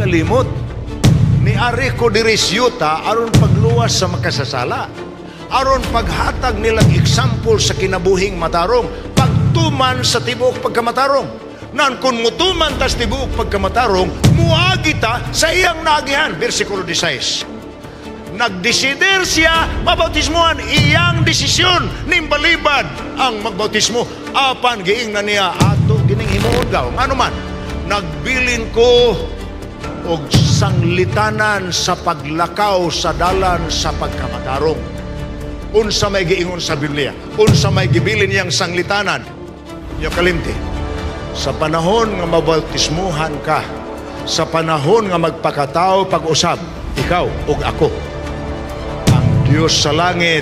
kalimot. Niari ko diris yuta aron pagluwas sa makasasala. Aron paghatag nilang example sa kinabuhing matarong. Pagtuman sa tibuok pagkamatarong. Nan kung mutuman tas tibuok pagkamatarong, muagi ta sa iyang naagihan. Versikulo 16. Nagdesider siya mabautismuhan, iyang desisyon nimbalibad ang magbautismo. Apan giing na niya ato gining himuon gaw. Ano man, nagbilin ko og sanglitanan sa paglakaw sa dalan sa pagkamatarong. Unsa may giingon sa Biblia, unsa may gibilin niyang sanglitanan. Yo kalimti, sa panahon nga mabautismuhan ka, sa panahon nga magpakatao pag-usab, ikaw ug ako, ang Diyos sa langit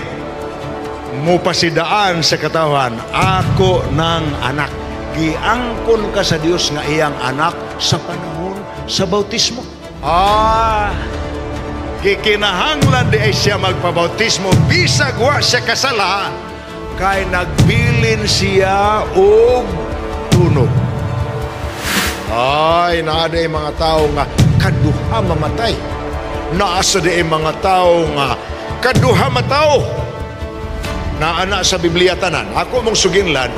mupasidaan sa katawhan, ako ng anak. Giangkon ka sa Diyos nga iyang anak sa panahon sa bautismo. Gikinahanglan di ay siya magpabautismo bisag wa siya kasala kay nagbilin siya og tunog. Ay, naada ay mga tao nga kaduha mamatay. Naasa di ay mga tao nga kaduha matao. Naana sa Biblia tanan. Ako mong suginlan.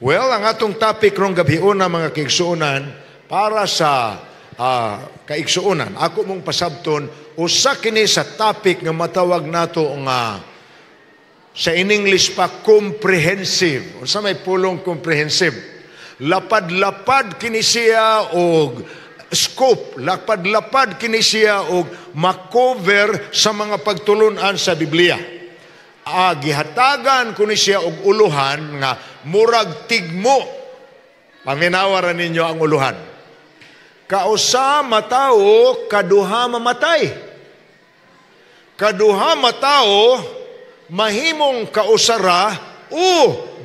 Well, ang atong topic rong gabiuna mga kaigsuonan para sa kaigsuonan. Ako mong pasabton usa kini sa topic nga matawag nato nga sa in English pa comprehensive. Unsa may pulong comprehensive? Lapad-lapad kini siya og scope, lapad-lapad kini siya og makover sa mga pagtulunan sa Biblia. Gihatagan ko ni siya og uluhan nga murag tigmo. Paminawaran ninyo ang uluhan. Kausa matao, kaduha mamatay. Kaduha matao, mahimong kausara o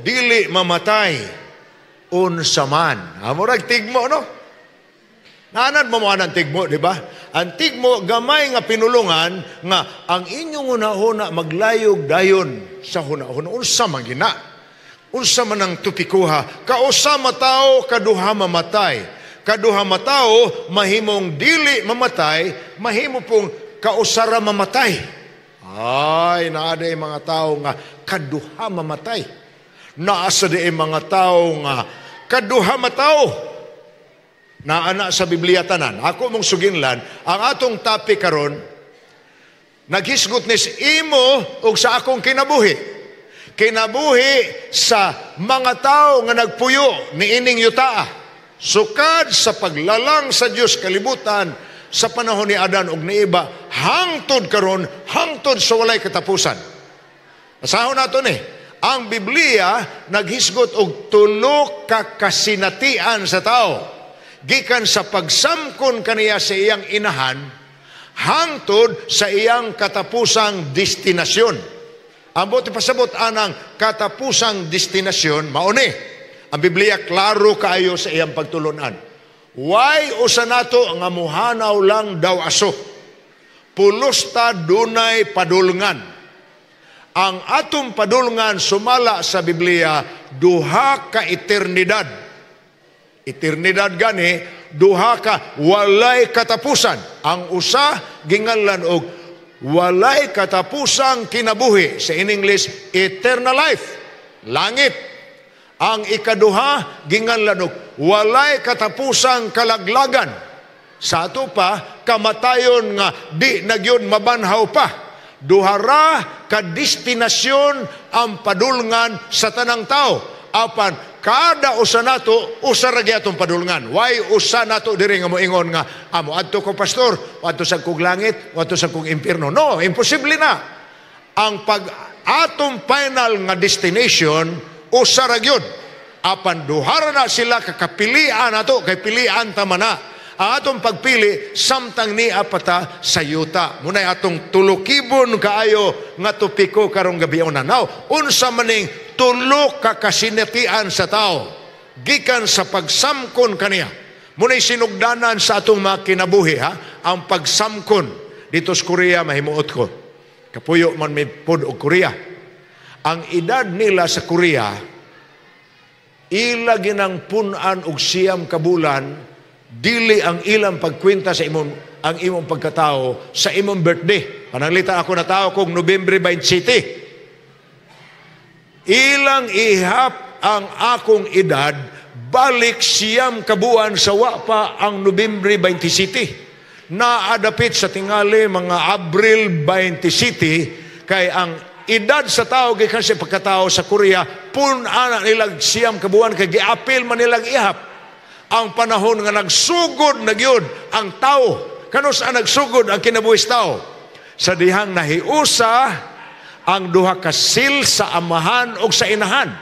dili mamatay. Unsa man. Murag tigmo, no? Nanad mo ang tigmo, di ba? Ang tigmo, gamay nga pinulungan nga ang inyong hunahuna maglayog dayon sa hunahuna. Unsa man gina? Unsa man ang tupikuha? Kausa matao, kaduha mamatay. Kaduha matao, mahimong dili mamatay, mahimo pong kausara mamatay. Ay, naaday mga tao nga kaduha mamatay. Naasa di mga tao nga kaduha matao. Naana sa Biblia tanan. Ako mong suginlan, ang atong topic karon naghisgot nis imo ug sa akong kinabuhi. Kinabuhi sa mga tao nga nagpuyo ni ining yutaa. Sukad sa paglalang sa Dios kalibutan sa panahon ni Adan ug ni Eva hangtod karon, hangtod sa walay katapusan. Basahon nato ni, ang Biblia naghisgot og tulo ka kasinatian sa tao. Gikan sa pagsamkon kaniya sa iyang inahan hangtod sa iyang katapusang destinasyon. Ang buti pasabot anang katapusang destinasyon mauni. Ang Biblia klaro kaayo sa iyang pagtulunan. Why usa nato nga muhanaw lang daw aso? Pulos ta dunay padulngan. Ang atong padulngan sumala sa Biblia duha ka eternidad. Eternidad gani, duha ka walay katapusan. Ang usa ginganlan og walay katapusang kinabuhi. Sa in English, eternal life. Langit. Ang ikaduha ginganlan og walay katapusang kalaglagan. Sa ato pa, kamatayon nga di nagyon mabanhaw pa. Duhara ka destinasyon ang padulngan sa tanang tao. Apan kada usa nato usa ra gyatong padulngan. Why usa nato diri nga moingon nga amo adto ko pastor, adto sa kog langit, adto sa kog impierno? No, imposible na. Ang atong final nga destination usa ra gyud. Apan duhara na sila kakapilian nato, kay pilian ta man na. Ang atong pagpili samtang ni apata sa yuta. Munay atong tulukibon kaayo nga tupiko karong gabiuna. Now, unsa maning tulo ka kasinatian sa tao gikan sa pagsamkon kaniya. Munay sinugdanan sa atong mga kinabuhi, ha? Ang pagsamkon. dito sa Korea mahimuot ko. Kapuyo man may pod og Korea. Ang edad nila sa Korea, ila ginang punan og siyam ka bulan, dili ang ilang pagkwenta sa ang imong pagkatao sa imong birthday. Pananglitan ako na tao kong Nobyembre 27. Ilang ihap ang akong edad, balik siyam kabuan sa wapa ang Nobyembre 27. Naadapit sa tingali mga Abril 27, kay ang edad sa tao gikan sa pagkatao sa Korea punan nilag siyam kabuan kay giapil man nilag ihap. Ang panahon nga nagsugod na gyud ang tao, kanus ang nagsugod ang kinabuhis tao sa dihang nahiusa ang duha ka sil sa amahan o sa inahan.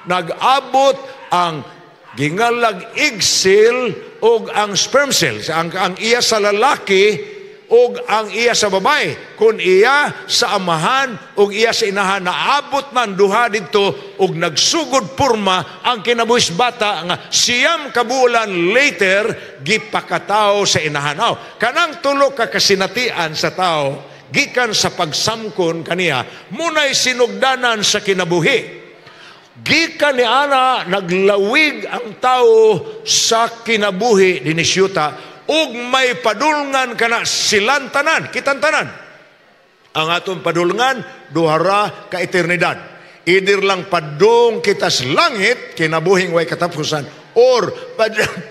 Nag-abot ang gingalag igsil o ang sperm cells, ang iya sa lalaki o ang iya sa babae. Kung iya sa amahan o iya sa inahan, naabot man duha dito o nagsugod purma ang kinabuhis bata nga siyam kabulan later gipakatao sa inahan. Kanang tulo ka kasinatian sa tao gikan sa pagsamkon kaniya munay sinugdanan sa kinabuhi. Gikan ni ana naglawig ang tao sa kinabuhi dinhi syuta ug may padulngan kana silan tanan, kitan tanan. Ang atong padulngan duhara ka eternidad. Either lang padung kita sa langit kinabuhing way katapusan or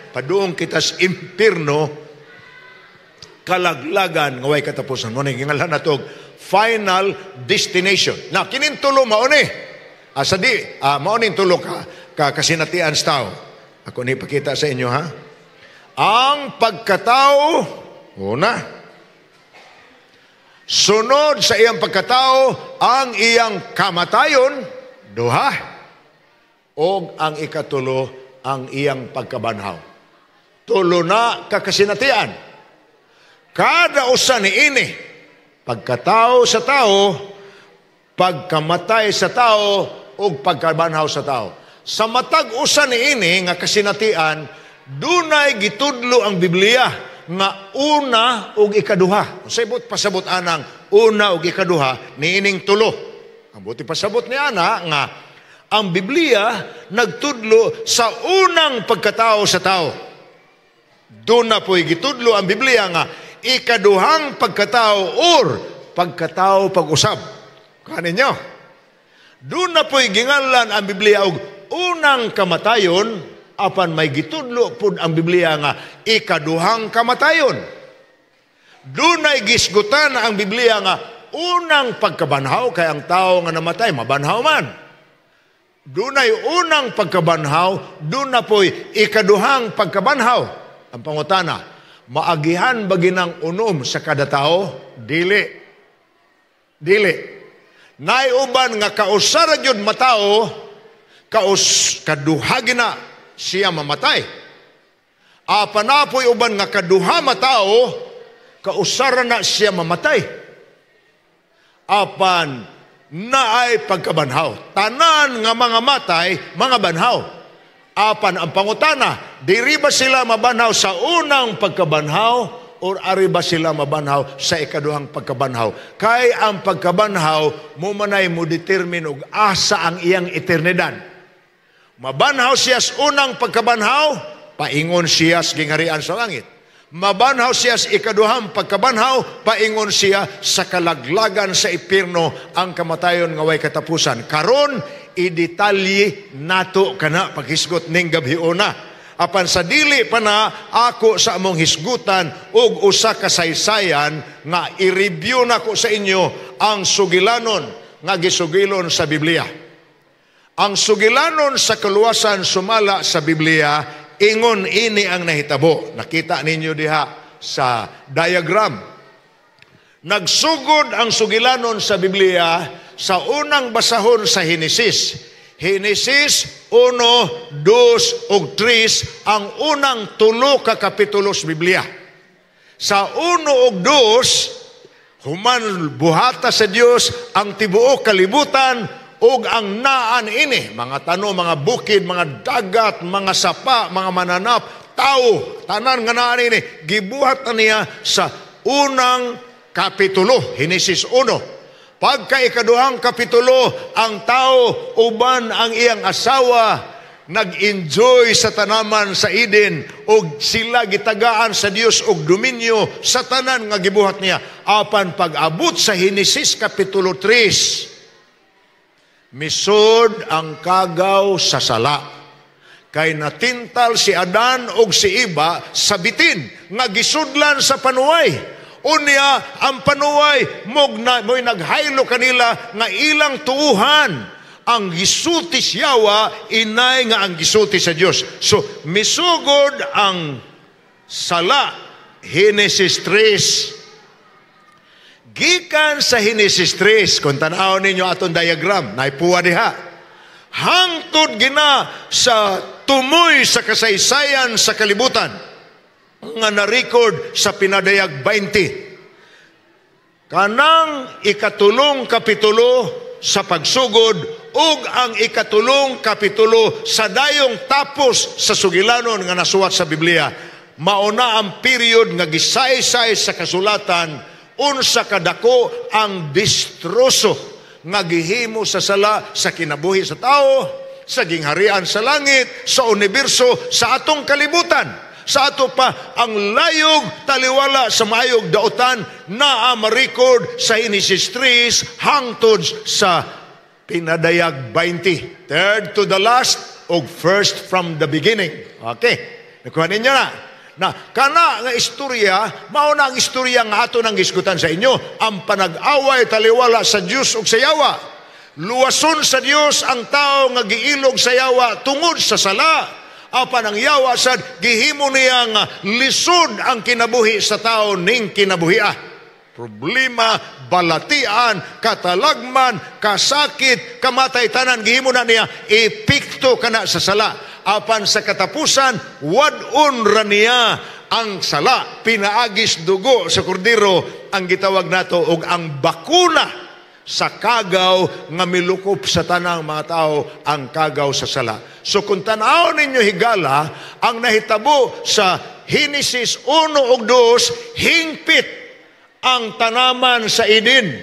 padung kita sa impierno kalaglagan nga way katapusan. Mo ning gingalan nato final destination. Na kinin tulo mao ni. Mao ning tulo ka kasinatian sa tao. Ako ni pakita sa inyo ha. Ang pagkatao, una. Sunod sa iyang pagkatao, ang iyang kamatayon, duha. O ang ikatulo, ang iyang pagkabanhaw. Tulo na kakasinatian. Kada usa ni ini, pagkatao sa tao, pagkamatay sa tao, o pagkabanhaw sa tao. Sa matag usa ni ini nga kasinatian, dunay gitudlo ang Biblia nga una ug ikaduha. Sabot pasabot anang una ug ikaduha niining tulo. Ang buti pasabot ni ana nga ang Biblia nagtudlo sa unang pagkatao sa tao. Doon na po'y gitudlo ang Biblia nga ikaduhang pagkatao or pagkatao pag-usab. Kaninyo? Doon na po'y gingalan ang Biblia og unang kamatayon, apan may gitudlo pud ang Biblia nga ikaduhang kamatayon. Dunay gisgutan ang Biblia nga unang pagkabanhaw, kay ang tao nga namatay mabanhaw man. Dunay unang pagkabanhaw, dun na po'y ikaduhang pagkabanhaw. Ang pangutana, maagihan ba ginang unom sa kada tao? Dili. Naiuban nga kausara gyud matao, kaduha gina siya mamatay. Panapoy uban nga kaduha matao, kausara na siya mamatay. Apan naay pagkabanhaw. Tanan nga mga matay, mga banhaw. Apan ang pangutana, diri ba sila mabanhaw sa unang pagkabanhaw o ari ba sila mabanhaw sa ikaduhang pagkabanhaw? Kay ang pagkabanhaw mo manay mo determine og asa ang iyang eternidad. Mabanhaw siya sa unang pagkabanhaw, paingon siya sa gingarian sa langit. Mabanhaw siya sa ikaduhang pagkabanhaw, paingon siya sa kalaglagan sa impierno, ang kamatayon nga way katapusan. Karon idetalye nato kana paghisgot ning gabhiuna. Apan sa dili pa na ako sa among hisgutan og usa ka saysayan nga i-review nako sa inyo ang sugilanon nga gisugilon sa Biblia. Ang sugilanon sa kaluwasan sumala sa Biblia, ingon ini ang nahitabo. Nakita ninyo diha sa diagram. Nagsugod ang sugilanon sa Biblia sa unang basahon sa Henesis. Henesis 1, 2, ug 3 ang unang tulo ka kapitulo sa Biblia. Sa 1 ug 2, human buhata sa Dios ang tibuok kalibutan, ug ang naan ini, mga tano, mga bukid, mga dagat, mga sapa, mga mananap, tao, tanan nga naan ini, gibuhat na niya sa unang kapitulo, Henesis 1. Pagka ikaduhang kapitulo, ang tao uban ang iyang asawa nag-enjoy sa tanaman sa Eden og sila gitagaan sa Dios og dominyo sa tanan nga gibuhat niya. Apan pag-abot sa Henesis kapitulo 3, misod ang kagaw sa sala. Kay natintal si Adan og si Eva sa bitin nga gisudlan sa panuway. Unya ang panuway mo'y naghaylo kanila nga ilang tuuhan ang gisulti Yawa, inay nga ang gisulti sa Dios. So misugod ang sala, Henesis 3. Gikan sa Henesis 3, kung tanaw ninyo atong diagram, naipuwa diha. Hangtod gina sa tumoy sa kasaysayan sa kalibutan nga na-record sa pinadayag 20. Kanang ikatulong kapitulo sa pagsugod ug ang ikatulong kapitulo sa dayong tapos sa sugilanon nga nasuwat sa Biblia. Mauna ang period nga gisaysay sa kasulatan unsa kadako ang distroso nga gihimo sa sala sa kinabuhi sa tao, sa gingharian sa langit, sa universo, sa atong kalibutan. Sa ato pa, ang layog taliwala sa maayog dautan na ma-record sa Henesis 3 hangtod sa pinadayag 20. Third to the last o first from the beginning. Okay, nakuha ninyo na. Na kana nga istorya, mao na ang istorya nga ato nang gisgutan sa inyo, ang panag-away taliwala sa Dios ug sa Yawa. Luwason sa Dios ang tao nga giilog sa Yawa tungod sa sala. Apan ang Yawa sad gihimo niya nga lisod ang kinabuhi sa tao ning kinabuhia. Problema, balatian, katalagman, kasakit, kamatay tanan gihimo na niya epekto kana sa sala. Apan sa katapusan, wad-on ra niya ang sala, pinaagis dugo sa kordero ang gitawag nato og ang bakuna sa kagaw nga milukop sa tanang mga tao ang kagaw sa sala. So kung tanaw ninyo higala, ang nahitabo sa Henesis 1 ug 2, hingpit ang tanaman sa Eden.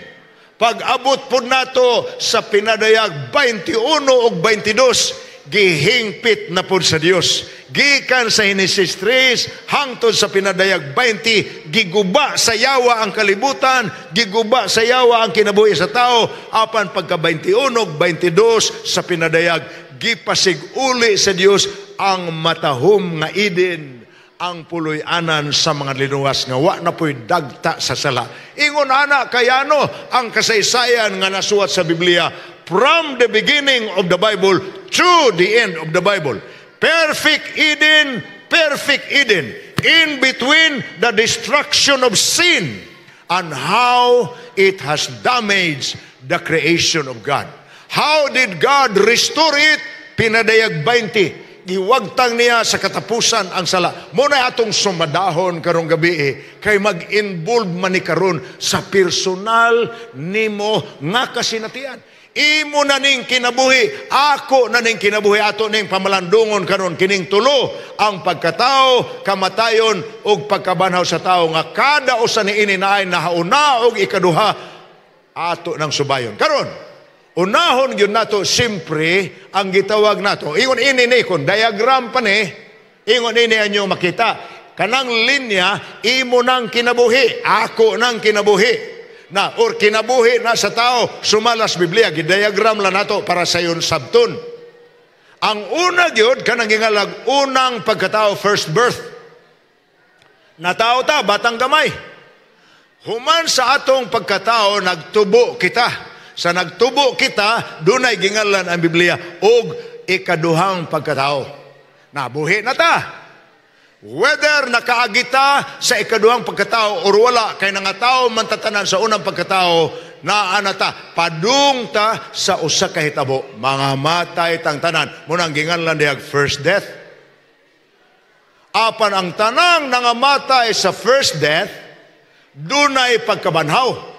Pag-abot po nato sa pinadayag 21 ug 22, gihingpit na po sa Dios. Gikan sa Henesis 3 hangtod sa pinadayag 20, giguba sa Yawa ang kalibutan, giguba sa Yawa ang kinabuhi sa tao. Apan pagka 21 ug 22 sa pinadayag, gipasig-uli sa Dios ang matahom nga Eden, ang puloy-anan sa mga linuwas nga wa na po'y dagta sa sala. Ingon ana kayano ang kasaysayan nga nasuwat sa Biblia from the beginning of the Bible to the end of the Bible. Perfect Eden, perfect Eden. In between the destruction of sin and how it has damaged the creation of God. How did God restore it? Pinadayag 20. Giwagtang niya sa katapusan ang sala. Muna atong sumadahon karong gabi kay mag-involve man ni karon sa personal nimo nga kasinatian. Imo na ning kinabuhi, ako na ning kinabuhi, ato ning pamalandungon karon kining tulo, ang pagkatao, kamatayon ug pagkabanhaw sa tao nga kada usa niini naay nahauna og ikaduha ato nang subayon. Karon unahon gyud nato simpre ang gitawag nato. Ingon ini ni kon diagram pa ni. Ingon ini anyo makita. Kanang linya imo nang kinabuhi, ako nang kinabuhi. Na or kinabuhi na sa tao sumalas Biblia gidiagram lang nato para sayon sabton. Ang una gyud kanang gingalag unang pagkatao, first birth. Natao ta batang gamay. Human sa atong pagkatao nagtubo kita. Sa nagtubo kita, dunay gingalan ang Biblia og ikaduhang pagkatao. Nabuhi na ta. Whether nakaagita sa ikaduhang pagkatao or wala, kay nangatao man tatanan sa unang pagkatao, naanata, padung ta sa usa ka hitabo, mga matay tang tanan. Munang gingalan diyag first death. Apan ang tanang nangamatay sa first death, dunay pagkabanhaw.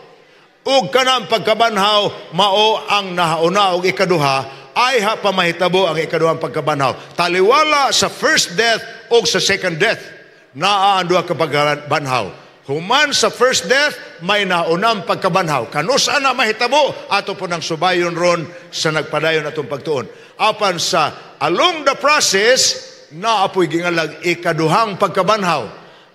Ug kanang pagkabanhaw mao ang nahauna og ikaduha ay pamahitabo ang ikaduhang pagkabanhaw. Taliwala sa first death o sa second death, naa ang duha ka pagkabanhaw. Human sa first death, may naunang pagkabanhaw. Kanusa na mahitabo, ato po ng subayon ron sa nagpadayon atong pagtuon. Apan sa along the process, naapoy gingalag ikaduhang pagkabanhaw.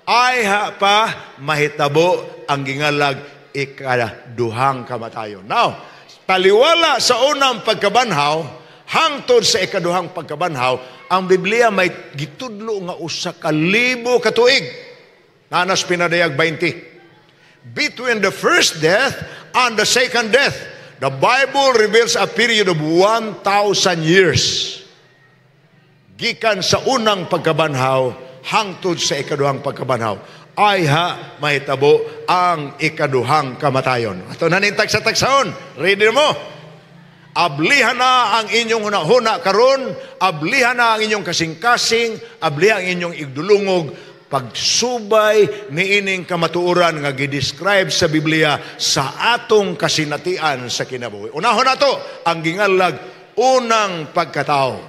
Ay pa mahitabo ang gingalag ikaduhang kamatayon. Now, taliwala sa unang pagkabanhaw, hangtod sa ikaduhang pagkabanhaw, ang Biblia may gitudlo nga usa ka libo ka tuig. Nanas pinadayag 20. Between the first death and the second death, the Bible reveals a period of 1,000 years. Gikan sa unang pagkabanhaw, hangtod sa ikaduhang pagkabanhaw, ay mahitabo ang ikaduhang kamatayon. Ato nanintag sa tagsaon, ready mo? Ablihan na ang inyong hunahuna karon, ablihan na ang inyong kasing-kasing, ablihan ang inyong igdulungog, pagsubay ni ining kamatuoran nga gidescribe sa Biblia sa atong kasinatian sa kinabuhi. Unahon nato ang gingalag unang pagkatao.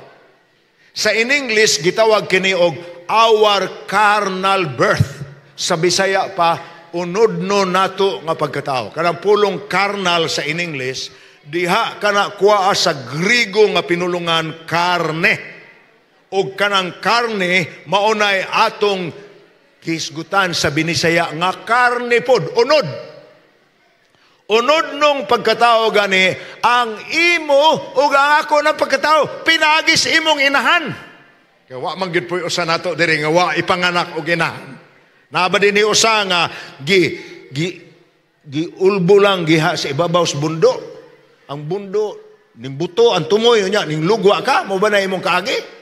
Sa in English gitawag kini og our carnal birth. Sa Bisaya pa unodno nato nga pagkatao. Kanang pulong carnal sa in English diha kana kuaa sa Griego nga pinulungan karne. Og kanang karne maunay atong kisgutan sa Binisaya nga karne pod, unod. Unod nung pagkatao gani, ang imo o ang ako ng pagkatao, pinagis imong inahan. Kaya wa man gyud poy usa nato diri nga wa ipanganak og inahan. Naba dinhi usa nga giulbo lang giha sa ibabaw sa bundo. Ang bundo ning buto ang tumoy nya ning lugwa ka mo ba na imong kaagi?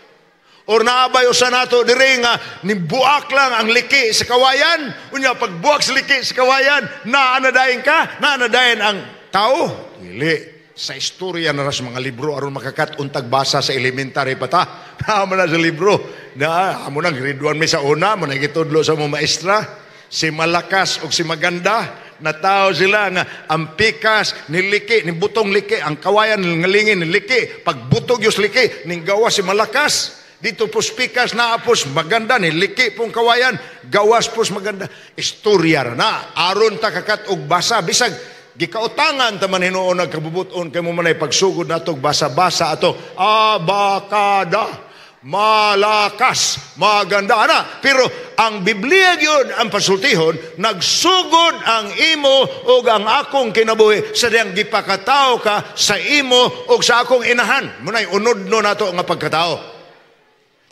Or naabay usa nato diri nga nibuak lang ang liki sa kawayan. Unya pagbuak sa liki sa kawayan, naanadayon ka, naanadayon ang tao. Dili. Sa istorya na sa mga libro aron makakatuntag basa sa elementary pa ta. Naamo na sa libro. Amo na grade 1 may sa una, mo nagitudlo sa mga maestra. Si Malakas o si Maganda, natao sila nga ang pikas ni liki, ni butong liki, ang kawayan ngalingin ni liki. Pagbutog yung liki, ning gawa si Malakas. Dito pos pikas na apos maganda ni liki pong kawayan, gawas pos maganda. Istorya na aron ta kakat og basa bisag gikautangan ta man hinuon nagkabubuton kay mo manay pagsugod natog basa-basa ato abakada Malakas maganda na. Pero ang Biblia gyud ang pasultihon, nagsugod ang imo ug ang akong kinabuhi sa diyang gipakatao ka sa imo ug sa akong inahan. Munay unodno nato nga pagkatao.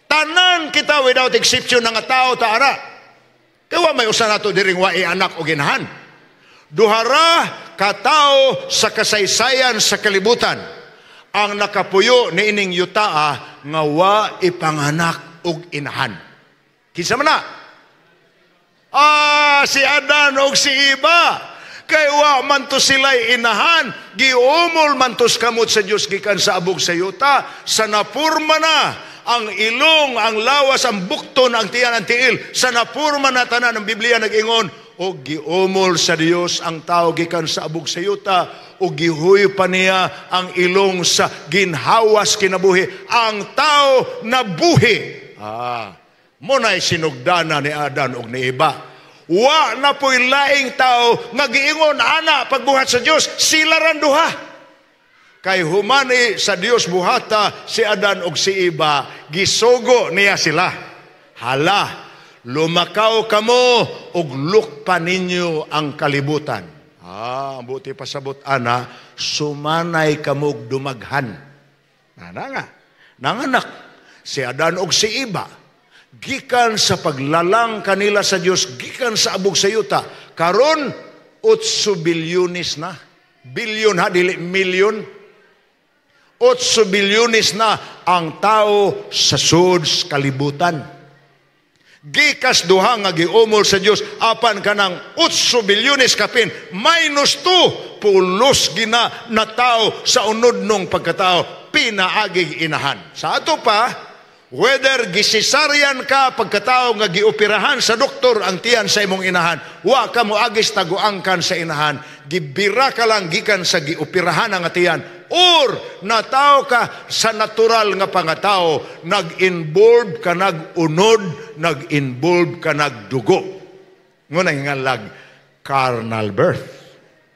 Tanan kita without exception nga tao taara. Kaya may usa nato diring wa anak o ginahan. Duhara katao sa kasaysayan sa kalibutan ang nakapuyo ni ining yutaa nga wa ipanganak og inahan. Kinsa man na? Si Adan og si Eva. Kay wa man to sila'y inahan, giumol man tos kamot sa Dios gikan sa abog sa yuta, sa napurma na ang ilong, ang lawas, ang bukton, ang tiyan, ang tiil, sa napurma na tanan ng Biblia nag-ingon, o giumol sa Dios ang tao gikan sa abog sa yuta, o gihuy pa niya ang ilong sa ginhawas kinabuhi, ang tao na buhi. Muna'y sinugdana ni Adan og ni Eva. Wa na po'y laing tao nga giingon ana pagbuhat sa Dios, sila ran duha. Kay humani sa Dios buhata si Adan og si Eva, gisugo niya sila. Hala, lumakaw kamo og lukpa ninyo ang kalibutan. Ang buti pasabot ana, sumanay kamog dumaghan. Nanganak si Adan og si Eva, gikan sa paglalang kanila sa Dios, gikan sa abog sa yuta. Karon 8 bilyones na. Bilyon ha, dili milyon. 8 bilyones na ang tao sa sud kalibutan. Gikas duha nga giumol sa Dios apan kanang 8 bilyones kapin minus 2 pulos gina na tao sa unod nung pagkatao pinaagig inahan. Sa ato pa, whether gisisaryan ka pagkatao nga gioperahan sa doktor ang tiyan sa imong inahan, wa ka mo agis taguangkan sa inahan, gibira ka lang gikan sa gioperahan ang tiyan, or natao ka sa natural nga pangatao, nag-involve ka nag-unod, nag-involve ka nagdugo. Ngunang hingalag, carnal birth.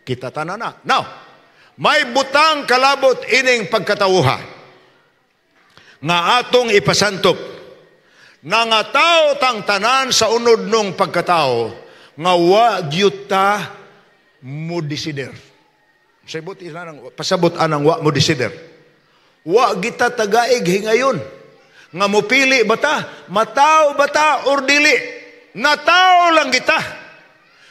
Kita tanana. Now, may butang kalabot ining pagkatawuha nga atong ipasantop na nga tao tang tanan sa unod nung pagkatao nga wa gyud ta mo desider. Pasabot anang wa mo desider. Wa kita tagaig hingayon nga mopili bata, matao bata or dili. Natao lang kita.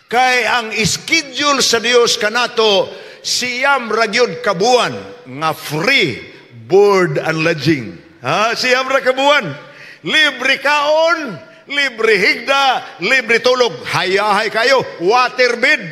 Kay ang schedule sa Dios kanato siyam ragyod kabuan nga free board and lodging. Siyam ra kabuan. Libre kaon, libre higda, libre tulog. Hayahay kayo, water bed.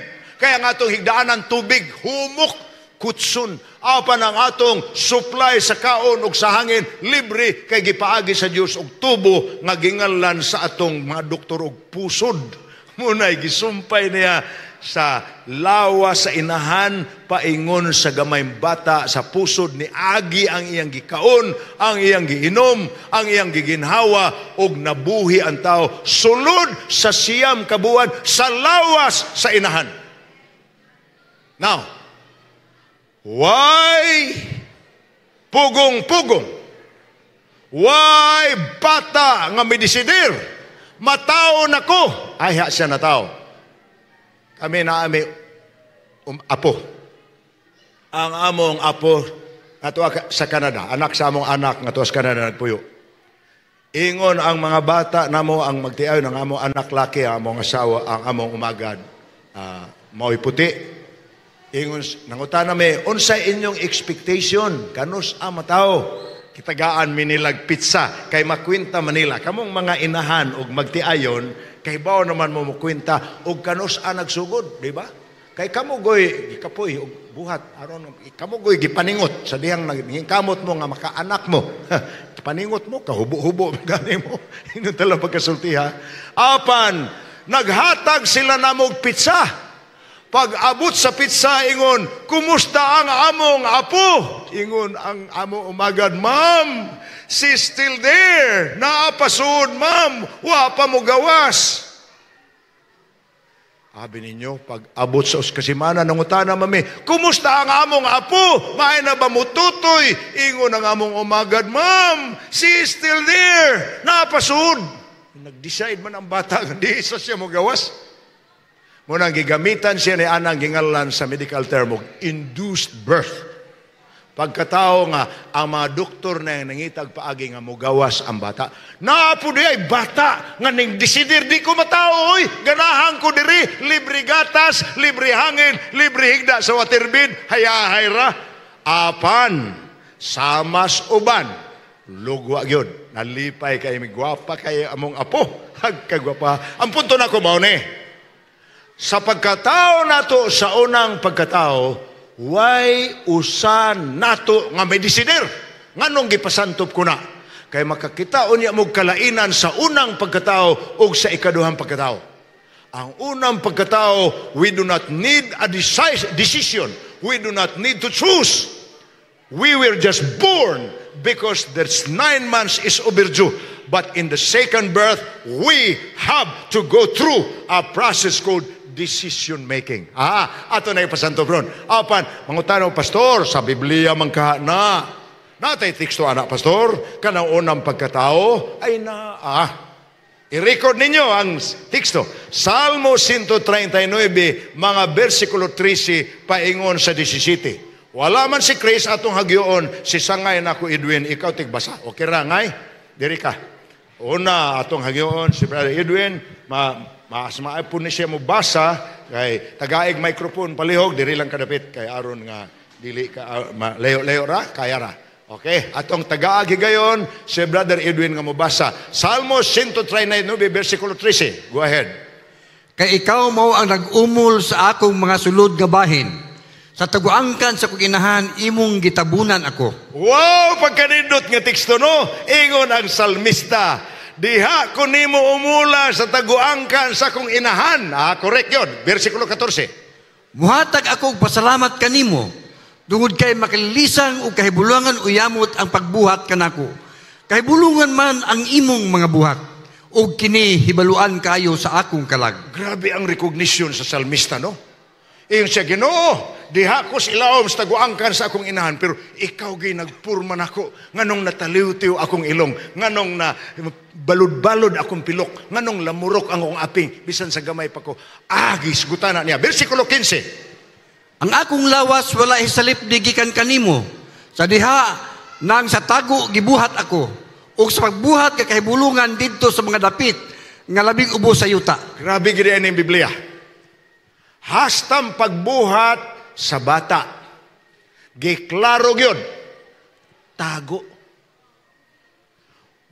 Kaya nga itong higdaan ng tubig, humok, kutsun. Apan ang atong supply sa kaon ug sa hangin, libre kay gipaagi sa Dios og tubo nga gingalan sa atong mga doktor og pusod. Munay gisumpay niya sa lawa sa inahan paingon sa gamayng bata sa pusod ni agi ang iyang gikaon, ang iyang giinom, ang iyang giginhawa og nabuhi ang tao sulod sa siyam kabuan sa lawas sa inahan. Now, why pugong-pugong? Why bata nga medisidir? Matao na ko. Ay, siya na tao. Kami na apo. Ang among apo ato sa Canada, anak sa among anak nga sa Canada nagpuyo. Ingon ang mga bata namo ang magtiayon ng among anak laki, ang among asawa, ang among umagad mao'y puti. Ingon nangutan nami, unsay inyong expectation kanus ang matao? Kitagaan minilag pizza kay makwenta Manila. Kamong mga inahan og magtiayon kay bao naman mo mukwenta og kanus ang nagsugod, di ba? Kay kamugoy gikapoy og buhat aron kamugoy gipaningot sa dihang kamot mo nga makaanak mo. Paningot mo kahubo-hubo gani mo. Ino tala pagkasultiha. Apan naghatag sila namog pizza. Pag abot sa pizza, ingon, kumusta ang among apo? Ingon ang among umagad, Ma'am, she's still there. Naapasod, Ma'am. Wa pa mo gawas. Sabi ninyo, pag abot sa kasimana, nangutana mami, kumusta ang among apo? Maay na ba mo tutoy? Ingon ang among umagad, Ma'am, she's still there. Naapasod. Nag-decide man ang bata, hindi isa siya mo gawas. Munang gigamitan siya ni anang gingalan sa medical term og induced birth. Pagkatao nga ang mga doktor na nangitag paagi nga mugawas ang bata. Naapo di ay bata nga ning desidir di ko matao oy. Ganahan ko diri libre gatas, libre hangin, libre higda sa waterbed, hayahay ra. Apan samas uban lugwa gyud. Nalipay kay migwapa kay among apo. Hagkagwapa. Ang punto na ko mao ni sa pagkatao nato sa unang pagkatao, why usan nato nga medisider? Nganong gipasantop ko na? Kay makakita unya mo kalainan sa unang pagkatao o sa ikaduhang pagkatao. Ang unang pagkatao, we do not need a decision. We do not need to choose. We were just born because there's 9 months is overdue. But in the second birth, we have to go through a process called decision making. Ato na ipasanto bron. Apan, mangutanaw, pastor, sa Biblia mangka na. Natay teksto anak, pastor, kanang unang pagkatao, ay na, i-record ninyo ang teksto. Salmo 139, mga versikulo 13, paingon sa 17. Wala man si Chris atong hagyoon, si Sangay na ko Edwin, ikaw tigbasa. Okay ra, ngay? Diri ka. Una, atong hagyoon, si Brother Edwin, mas maipon ni siya mo basa kay tagaig microphone palihog diri lang kadapit kay aron nga dili ka layo ra kaya ra. Okay, atong tagaagi gayon si Brother Edwin nga mobasa Salmo 139 versikulo 13. Go ahead. Kay ikaw mao ang nag-umol sa akong mga sulod nga bahin. Sa taguangkan sa kuginahan imong gitabunan ako. Wow, pagkanindot nga teksto no. Ingon ang salmista, diha ko nimo umula sa taguangkan sa kong inahan. Correct yun. Versikulo 14. Muhatag ako pasalamat kanimo. Tungod kay makalilisang o kahibulungan uyamot ang pagbuhat kanako. Kahibulungan man ang imong mga buhat. ug kini hibaluan kayo sa akong kalag. Grabe ang recognition sa salmista, no? Iyon siya, Ginoo, diha ko silawom sa taguangkan sa akong inahan, pero ikaw gay nagpurman ako, nganong nataliw-tiw akong ilong, nganong na balod-balod akong pilok, nganong lamurok ang akong aping, bisan sa gamay pa ko, agis gutana niya. Versikulo 15. Ang akong lawas wala isalip di gikan kanimo. Sa diha nang sa tago gibuhat ako, ug sa pagbuhat kay kahibulungan didto sa mga dapit nga labing ubos sa yuta. Grabe gid ani ang Biblia. Hastam pagbuhat sa bata. Giklaro gyud. Tago.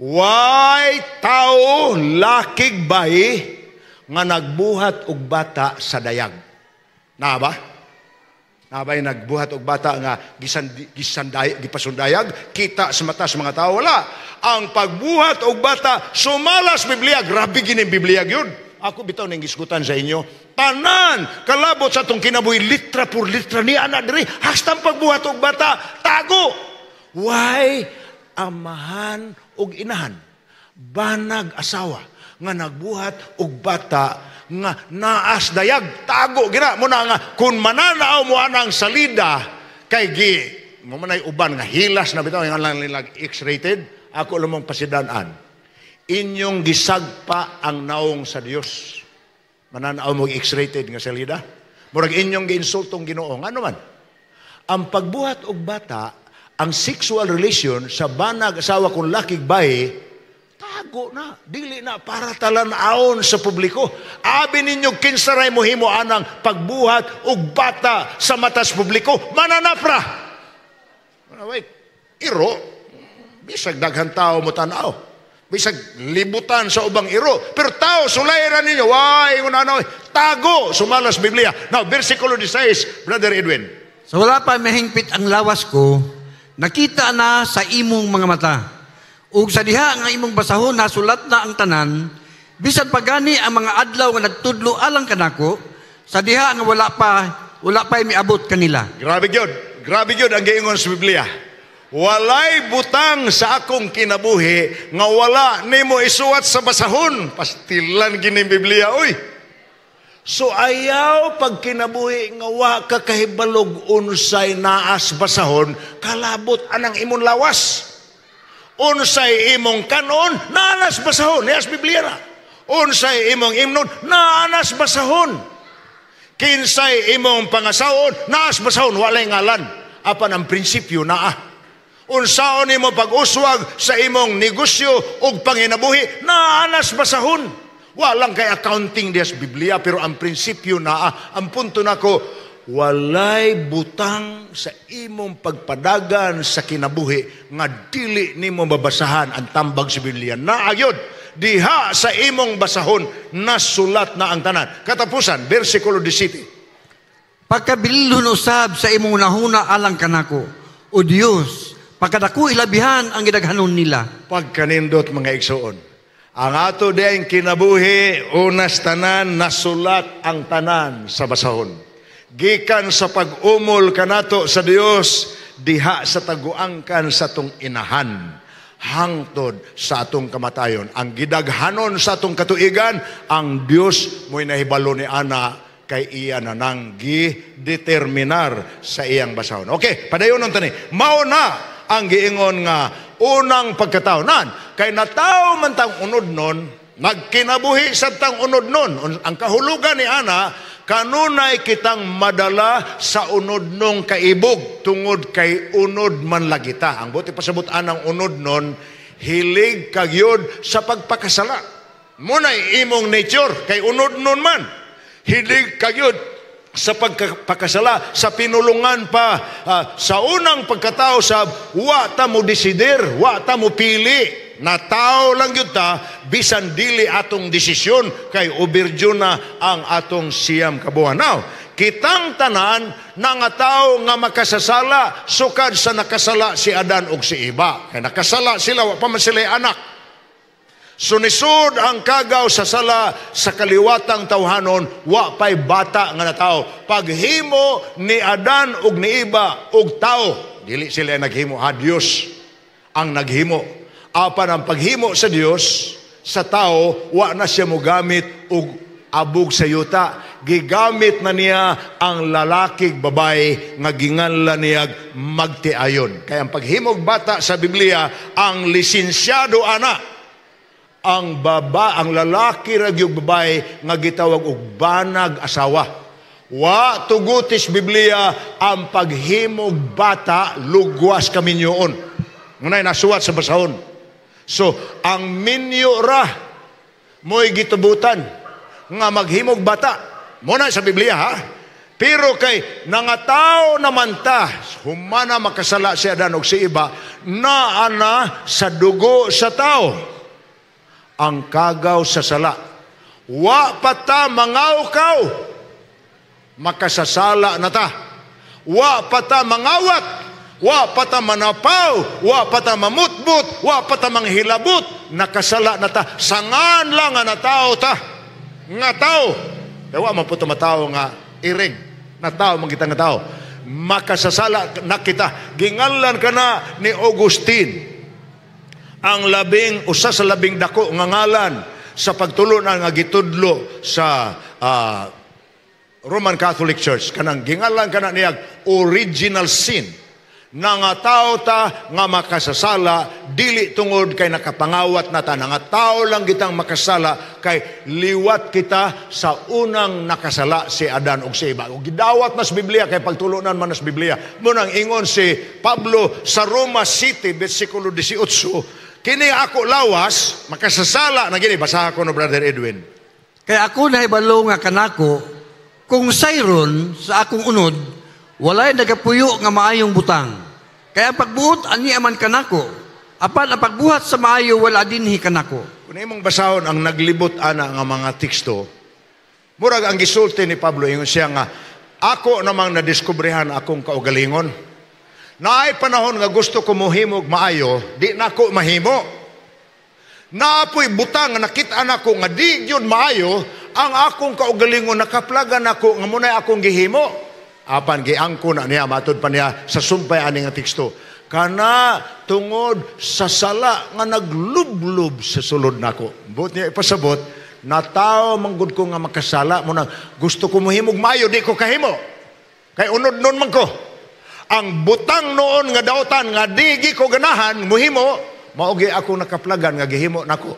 Way tao lakig bayi nga nagbuhat og bata sa dayag. Na ba? Nabay nagbuhat og bata nga gipasundayag, kita sa mata sa mga tao, wala. Ang pagbuhat og bata sumalas Biblia, grabe gini Biblia gyud. Ako bitaw ning gisgutan sa inyo, tanan kalabot sa atong kinabuhi litra por litra ni ana diri, hasta pagbuhat og bata tago. Why amahan og inahan, banag asawa nga nagbuhat og bata nga naas dayag, tago gina mo na nga kun mananaaw mo anang salida kay mo manay uban nga hilas na bitaw nga lang nilag X-rated. Ako lamang pasidan-an, inyong gisagpa ang naong sa Dios. Mananaaw mo X-rated nga salida, murag inyong giinsultong Ginoo. Ano man ang pagbuhat og bata, ang sexual relation sa banag asawa kung lakig bayi, tago na, dili na para talanaon sa publiko. Abi ninyo kinsaray mo himo anang pagbuhat og bata sa matas publiko, mananapra. Wait, iro, bisag daghang tao mo tanaw, bisag libutan sa ubang iro, pero tao sulayran ninyo, why unanaw, tago, sumalas Biblia. Now, versikulo 16, Brother Edwin. So wala pa mahingpit ang lawas ko, nakita na sa imong mga mata. Ug sa diha nga imong basahon nasulat na ang tanan, bisan pagani ang mga adlaw nga nagtudlo alang kanako, sa diha nga wala pa miabot kanila. Grabe gyud ang giingon sa Biblia. Walay butang sa akong kinabuhi nga wala nimo isuwat sa basahon. Pastilan gini Biblia, oy. So ayaw pag kinabuhi nga wa ka kahibalog unsay naas basahon, kalabot anang imong lawas. Unsay imong kanon, naanas basahon. Yes, Biblia na. Unsay imong imnon, naanas basahon. Kinsay imong pangasawon, naas basahon, walay ngalan. Apan ang prinsipyo naa. Unsaon imo pag-uswag sa imong negosyo ug panginabuhi, naanas basahon. Walang kay accounting dias Biblia, pero ang prinsipyo naa. Ang punto nako, walay butang sa imong pagpadagan sa kinabuhi nga dili nimo mabasahan ang tambag sa Biblia. Naayod diha sa imong basahon nasulat na ang tanan. Katapusan, versikulo 17. Pagkabililon usab sa imong nahuna alang kanako, o Dios, pagkadako ilabihan ang gidaghanon nila. Pagkanindot mga igsoon, ang ato diayng kinabuhi, unas tanan nasulat ang tanan sa basahon. Gikan sa pag-umol kanato sa Dios, diha sa taguangkan sa tong inahan, hangtod sa atong kamatayon. Ang gidaghanon sa atong katuigan, ang Dios mo'y nahibalo ni ana kay iya na nang gideterminar sa iyang basahon. Okay, padayon nun tani. Mao na ang giingon nga unang pagkatawnan. Kay nataw man tang unod nun, nagkinabuhi sa tang unod nun. Ang kahulugan ni ana, kanunay kitang madala sa unod nung kaibog tungod kay unod man lagita. Ang buti pasabutan ng unod nun, hilig kagyod sa pagpakasala. Muna'y imong nature, kay unod nun man. Hilig kagyod sa pagpakasala, sa pinulungan pa, sa unang pagkatao sa wa ta mo desider, wa ta mo pili. Na tao lang yun ta, bisan dili atong desisyon, kay ubergyon na ang atong siyam kabuhan. Now, kitang tanan na nga tao nga makasasala, sukad sa nakasala si Adan ug si Eva. Kay nakasala sila, wa pa man sila anak. Sunisod ang kagaw sa sala sa kaliwatang tawhanon, wa pay bata nga na tao. Paghimo ni Adan ug ni Eva ug tao, dili sila naghimo, Diyos ang naghimo. Apan ang paghimo sa Dios, sa tao, wa na siya mogamit og abog sa yuta. Gigamit na niya ang lalaki babae nga ginganlan niya magtiayon. Kaya ang paghimog bata sa Biblia, ang lisensyado ana, ang lalaki ragyog babae nga gitawag og banag asawa. Wa tugutis Biblia ang paghimog bata lugwas kaminyoon. Ngunay nasuwat sa basahon. So, ang minyo ra mo'y gitubutan nga maghimog bata. Muna sa Biblia, ha? Pero kay nangataw naman ta, humana makasala si Adan o si iba, na ana sa dugo sa tao, ang kagaw sa sala. Wa pata mangawkaw, makasasala na ta. Wa pata mangawat, wa pata manapaw, wa pata mamutbut, wa pata manghilabot, nakasala na ta. Sangan lang nga tao ta. Nga tao. Wa man po matao nga iring. Na tao, magkita nga tao. Makasasala na kita. Gingalan ka na ni Augustine. Ang usa sa labing dako nga ngalan sa pagtulunan nga gitudlo sa Roman Catholic Church. Kanang gingalan ka na niyag original sin. Na nga tao ta nga makasasala, dili tungod kay nakapangawat na ta. Nga tao lang kitang makasala kay liwat kita sa unang nakasala si Adan o si Eva. O gidawat na sa Biblia kay pagtulunan man na sa Biblia. Munang ingon si Pablo sa Roma City, versikulo 18, kini ako lawas, makasasala na gini. Basaha ko no, Brother Edwin. Kaya ako naibalo nga kanako, kung sayron sa akong unod, walay nagapuyo nga maayong butang. Kaya pagbuot ani aman kanako, apan ang pagbuhat sa maayo wala dinhi kanako. Kung imong basahon ang naglibot ana nga mga teksto, murag ang gisulti ni Pablo ingon siya nga ako namang nadiskubrehan akong kaugalingon. Naay panahon nga gusto ko mohimog maayo, di nako mahimo. Naapoy butang nga nakita nako nga di gyud maayo, ang akong kaugalingon nakaplagan ako nga munay akong gihimo. Apan giangko na niya, matod pa niya sa sumpay ani nga teksto. Kana tungod sa sala nga naglublob sa sulod nako. Buot niya ipasabot, na tao manggod ko nga makasala mo na gusto ko mohimog maayo, di ko kahimo. Kay unod nun man ko. Ang butang noon nga dautan nga di ko ganahan mohimo, maogi ako nakaplagan nga gihimo nako.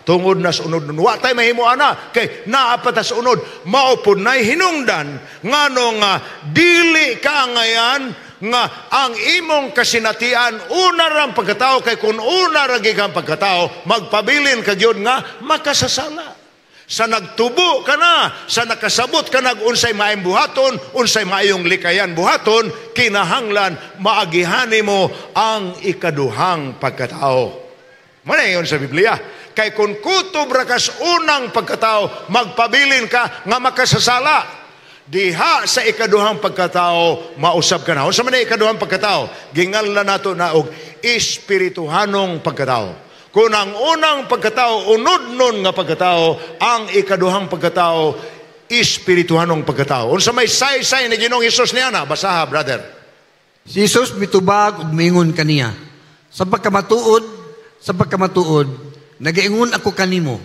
Tungod na sa unod nun. Wa tayo mahimo ana. Kay naapata sa unod. Maupod na'y hinungdan. Ngano nga, dili ka ngayon nga ang imong kasinatian, una rang pagkatao. Kay kung una ragi kang pagkatao, magpabilin ka yun nga, makasasala. Sa nagtubo ka na, sa nakasabot ka nag-unsay maayong buhaton, unsay maayong likayan buhaton, kinahanglan, maagihani mo ang ikaduhang pagkatao. Muna yun sa Biblia. Kay kung kutob rakas unang pagkatao, magpabilin ka nga makasasala. Diha sa ikaduhang pagkatao, mausap ka na. O sa man ikaduhang pagkatao, gingalan nato na og espirituhanong pagkatao. Kung ang unang pagkatao, unod nun nga pagkatao, ang ikaduhang pagkatao, espirituhanong pagkatao. O sa may say-say ni Ginoong Hesus niya na, basaha, brother. Si Jesus mitubag ug mingon kaniya, sa pagkamatuod, nagaingon ako kanimo.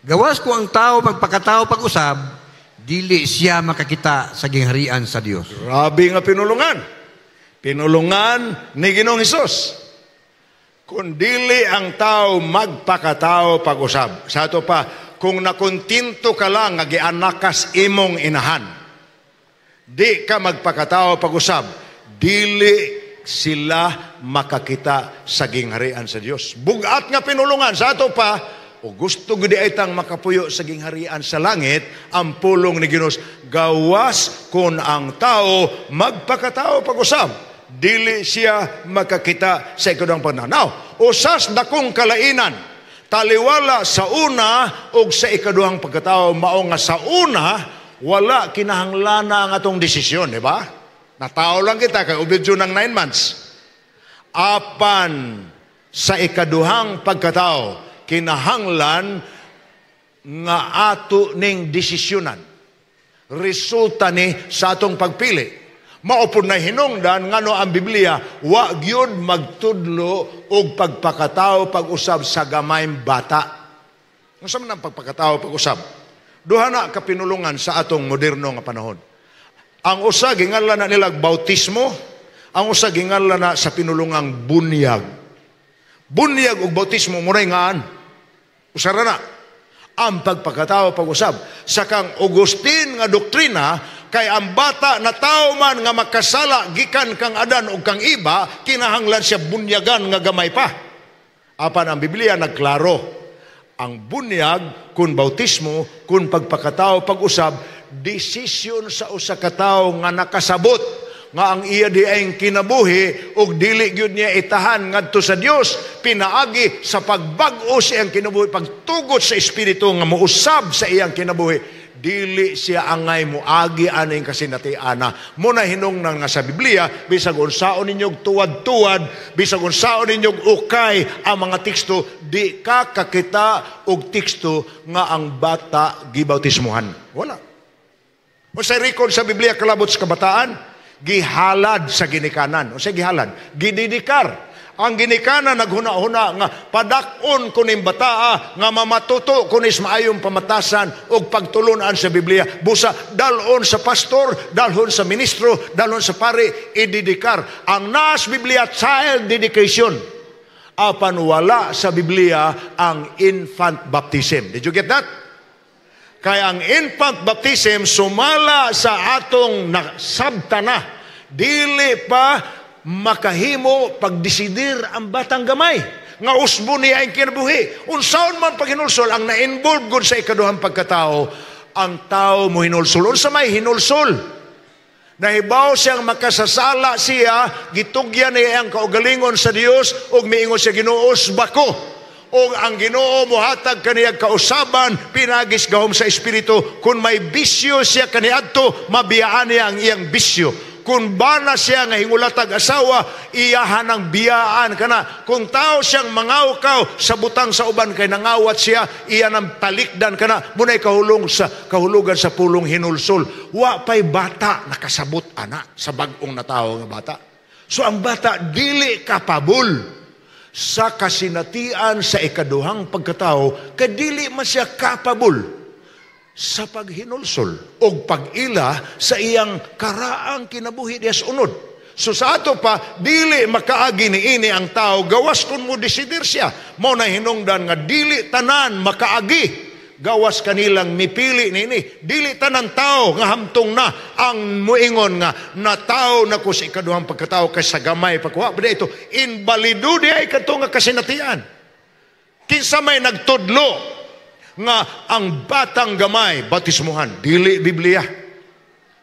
Gawas ko ang tao magpakatao pag-usab, dili siya makakita sa gingharian sa Dios. Grabe nga pinulungan. Pinulungan ni Ginoong Hesus. Kung dili ang tao magpakatao pag-usab. Sa ito pa, kung nakontinto ka lang nga gianakas imong inahan, di ka magpakatao pag-usab, dili sila makakita sa gingharian sa Dios. Bugat nga pinulungan. Sa ato pa, o gusto gudi itang makapuyo sa gingharian sa langit, ang pulong ni Ginos, gawas kung ang tao magpakatao pag-usab, dili siya makakita sa ikaduhang pagkatao. Usas dakong kalainan, taliwala sa una o sa ikaduhang pagkatao, mao nga sa una, wala kinahanglana ang atong desisyon, di ba? Natao lang kita, kay ubidyo ng 9 months. Apan sa ikaduhang pagkatao, kinahanglan nga ato ning desisyonan. Resulta ni sa atong pagpili. Maupod na hinungdan ngano ang Biblia wa gyud magtudlo og pagpakatao pag-usab sa gamayng bata. Unsa man ang pagpakatao pag-usab? Duha na kapinulungan sa atong moderno nga panahon. Ang usa ginganlan na nila bautismo, ang usa ginganlan na sa pinulungang bunyag. Bunyag ug bautismo muray ngaan. Usara na ang pagpakatao pag-usab sa kang Augustine nga doktrina. Kay ang bata na tao man nga makasala gikan kang Adan o kang iba, kinahanglan siya bunyagan nga gamay pa. Apan ang Biblia nagklaro, ang bunyag, kun bautismo, kun pagpakatao pag-usab, desisyon sa usa ka tawo nga nakasabot nga ang iya di ay kinabuhi ug dili gyud niya itahan ngadto sa Dios, pinaagi sa pagbag-o sa iyang kinabuhi, pagtugot sa espiritu nga mousab sa iyang kinabuhi. Dili siya angay moagi aning kasinatiana. Muna hinungnan nga sa Biblia, bisag unsaon ninyog tuwad-tuwad, bisag unsaon ninyog ukay ang mga teksto, di ka kakita og teksto nga ang bata gibautismuhan. Wala. Unsay record sa Biblia kalabot sa kabataan? Gihalad sa ginikanan. Unsay gihalad? Gididikar. Ang ginikanan naghuna-huna nga padakon kuning bataa nga mamatuto kunis maayong pamatasan og pagtulunan sa Biblia. Busa dalon sa pastor, dalhon sa ministro, dalhon sa pari, ididikar. Ang nas Biblia child dedication. Apan wala sa Biblia ang infant baptism. Did you get that? Kaya ang infant baptism sumala sa atong nasabtana. Dili pa makahimo pagdesidir ang batang gamay nga usbo niya ang kinabuhi. Unsaon man paghinulsol ang na-involve gud sa ikaduhang pagkatao, ang tao mo hinulsol. Unsa may hinulsol? Nahibaw siyang makasasala siya, gitugyan niya ang kaugalingon sa Dios ug miingon siya, Ginoo, bako. O ang Ginoo mohatag kaniya kausaban, pinagis gahom sa espiritu. Kung may bisyo siya kaniadto, mabiyaan niya ang iyang bisyo. Kung bana siya nga hingulatag asawa, iyahan ang biyaan kana. Kung tao siyang mangawkaw sa butang sa uban kay nangawat siya, iyan ang talikdan kana. Muna'y kahulugan sa pulong hinulsol. Wa pa'y bata nakasabot ana sa bagong na tao nga bata. So ang bata dili kapabol sa kasinatian sa ikaduhang pagkatao, kadili man siya kapabol sa paghinulsol o pag-ila sa iyang karaang kinabuhi diyas unod. So sa ato pa, dili makaagi niini ang tao, gawas kung mo desidir siya. Mao na hinungdan nga dili tanan makaagi, gawas kanilang mipili niini. Dili tanan tao nga hamtong na ang muingon nga na tao na ko sa ikaduhang pagkatao kay sa gamay pagkuha. Bada ito, invalido di ay kato nga kasinatian. Kinsa may nagtudlo nga ang batang gamay batismuhan, dili Biblia.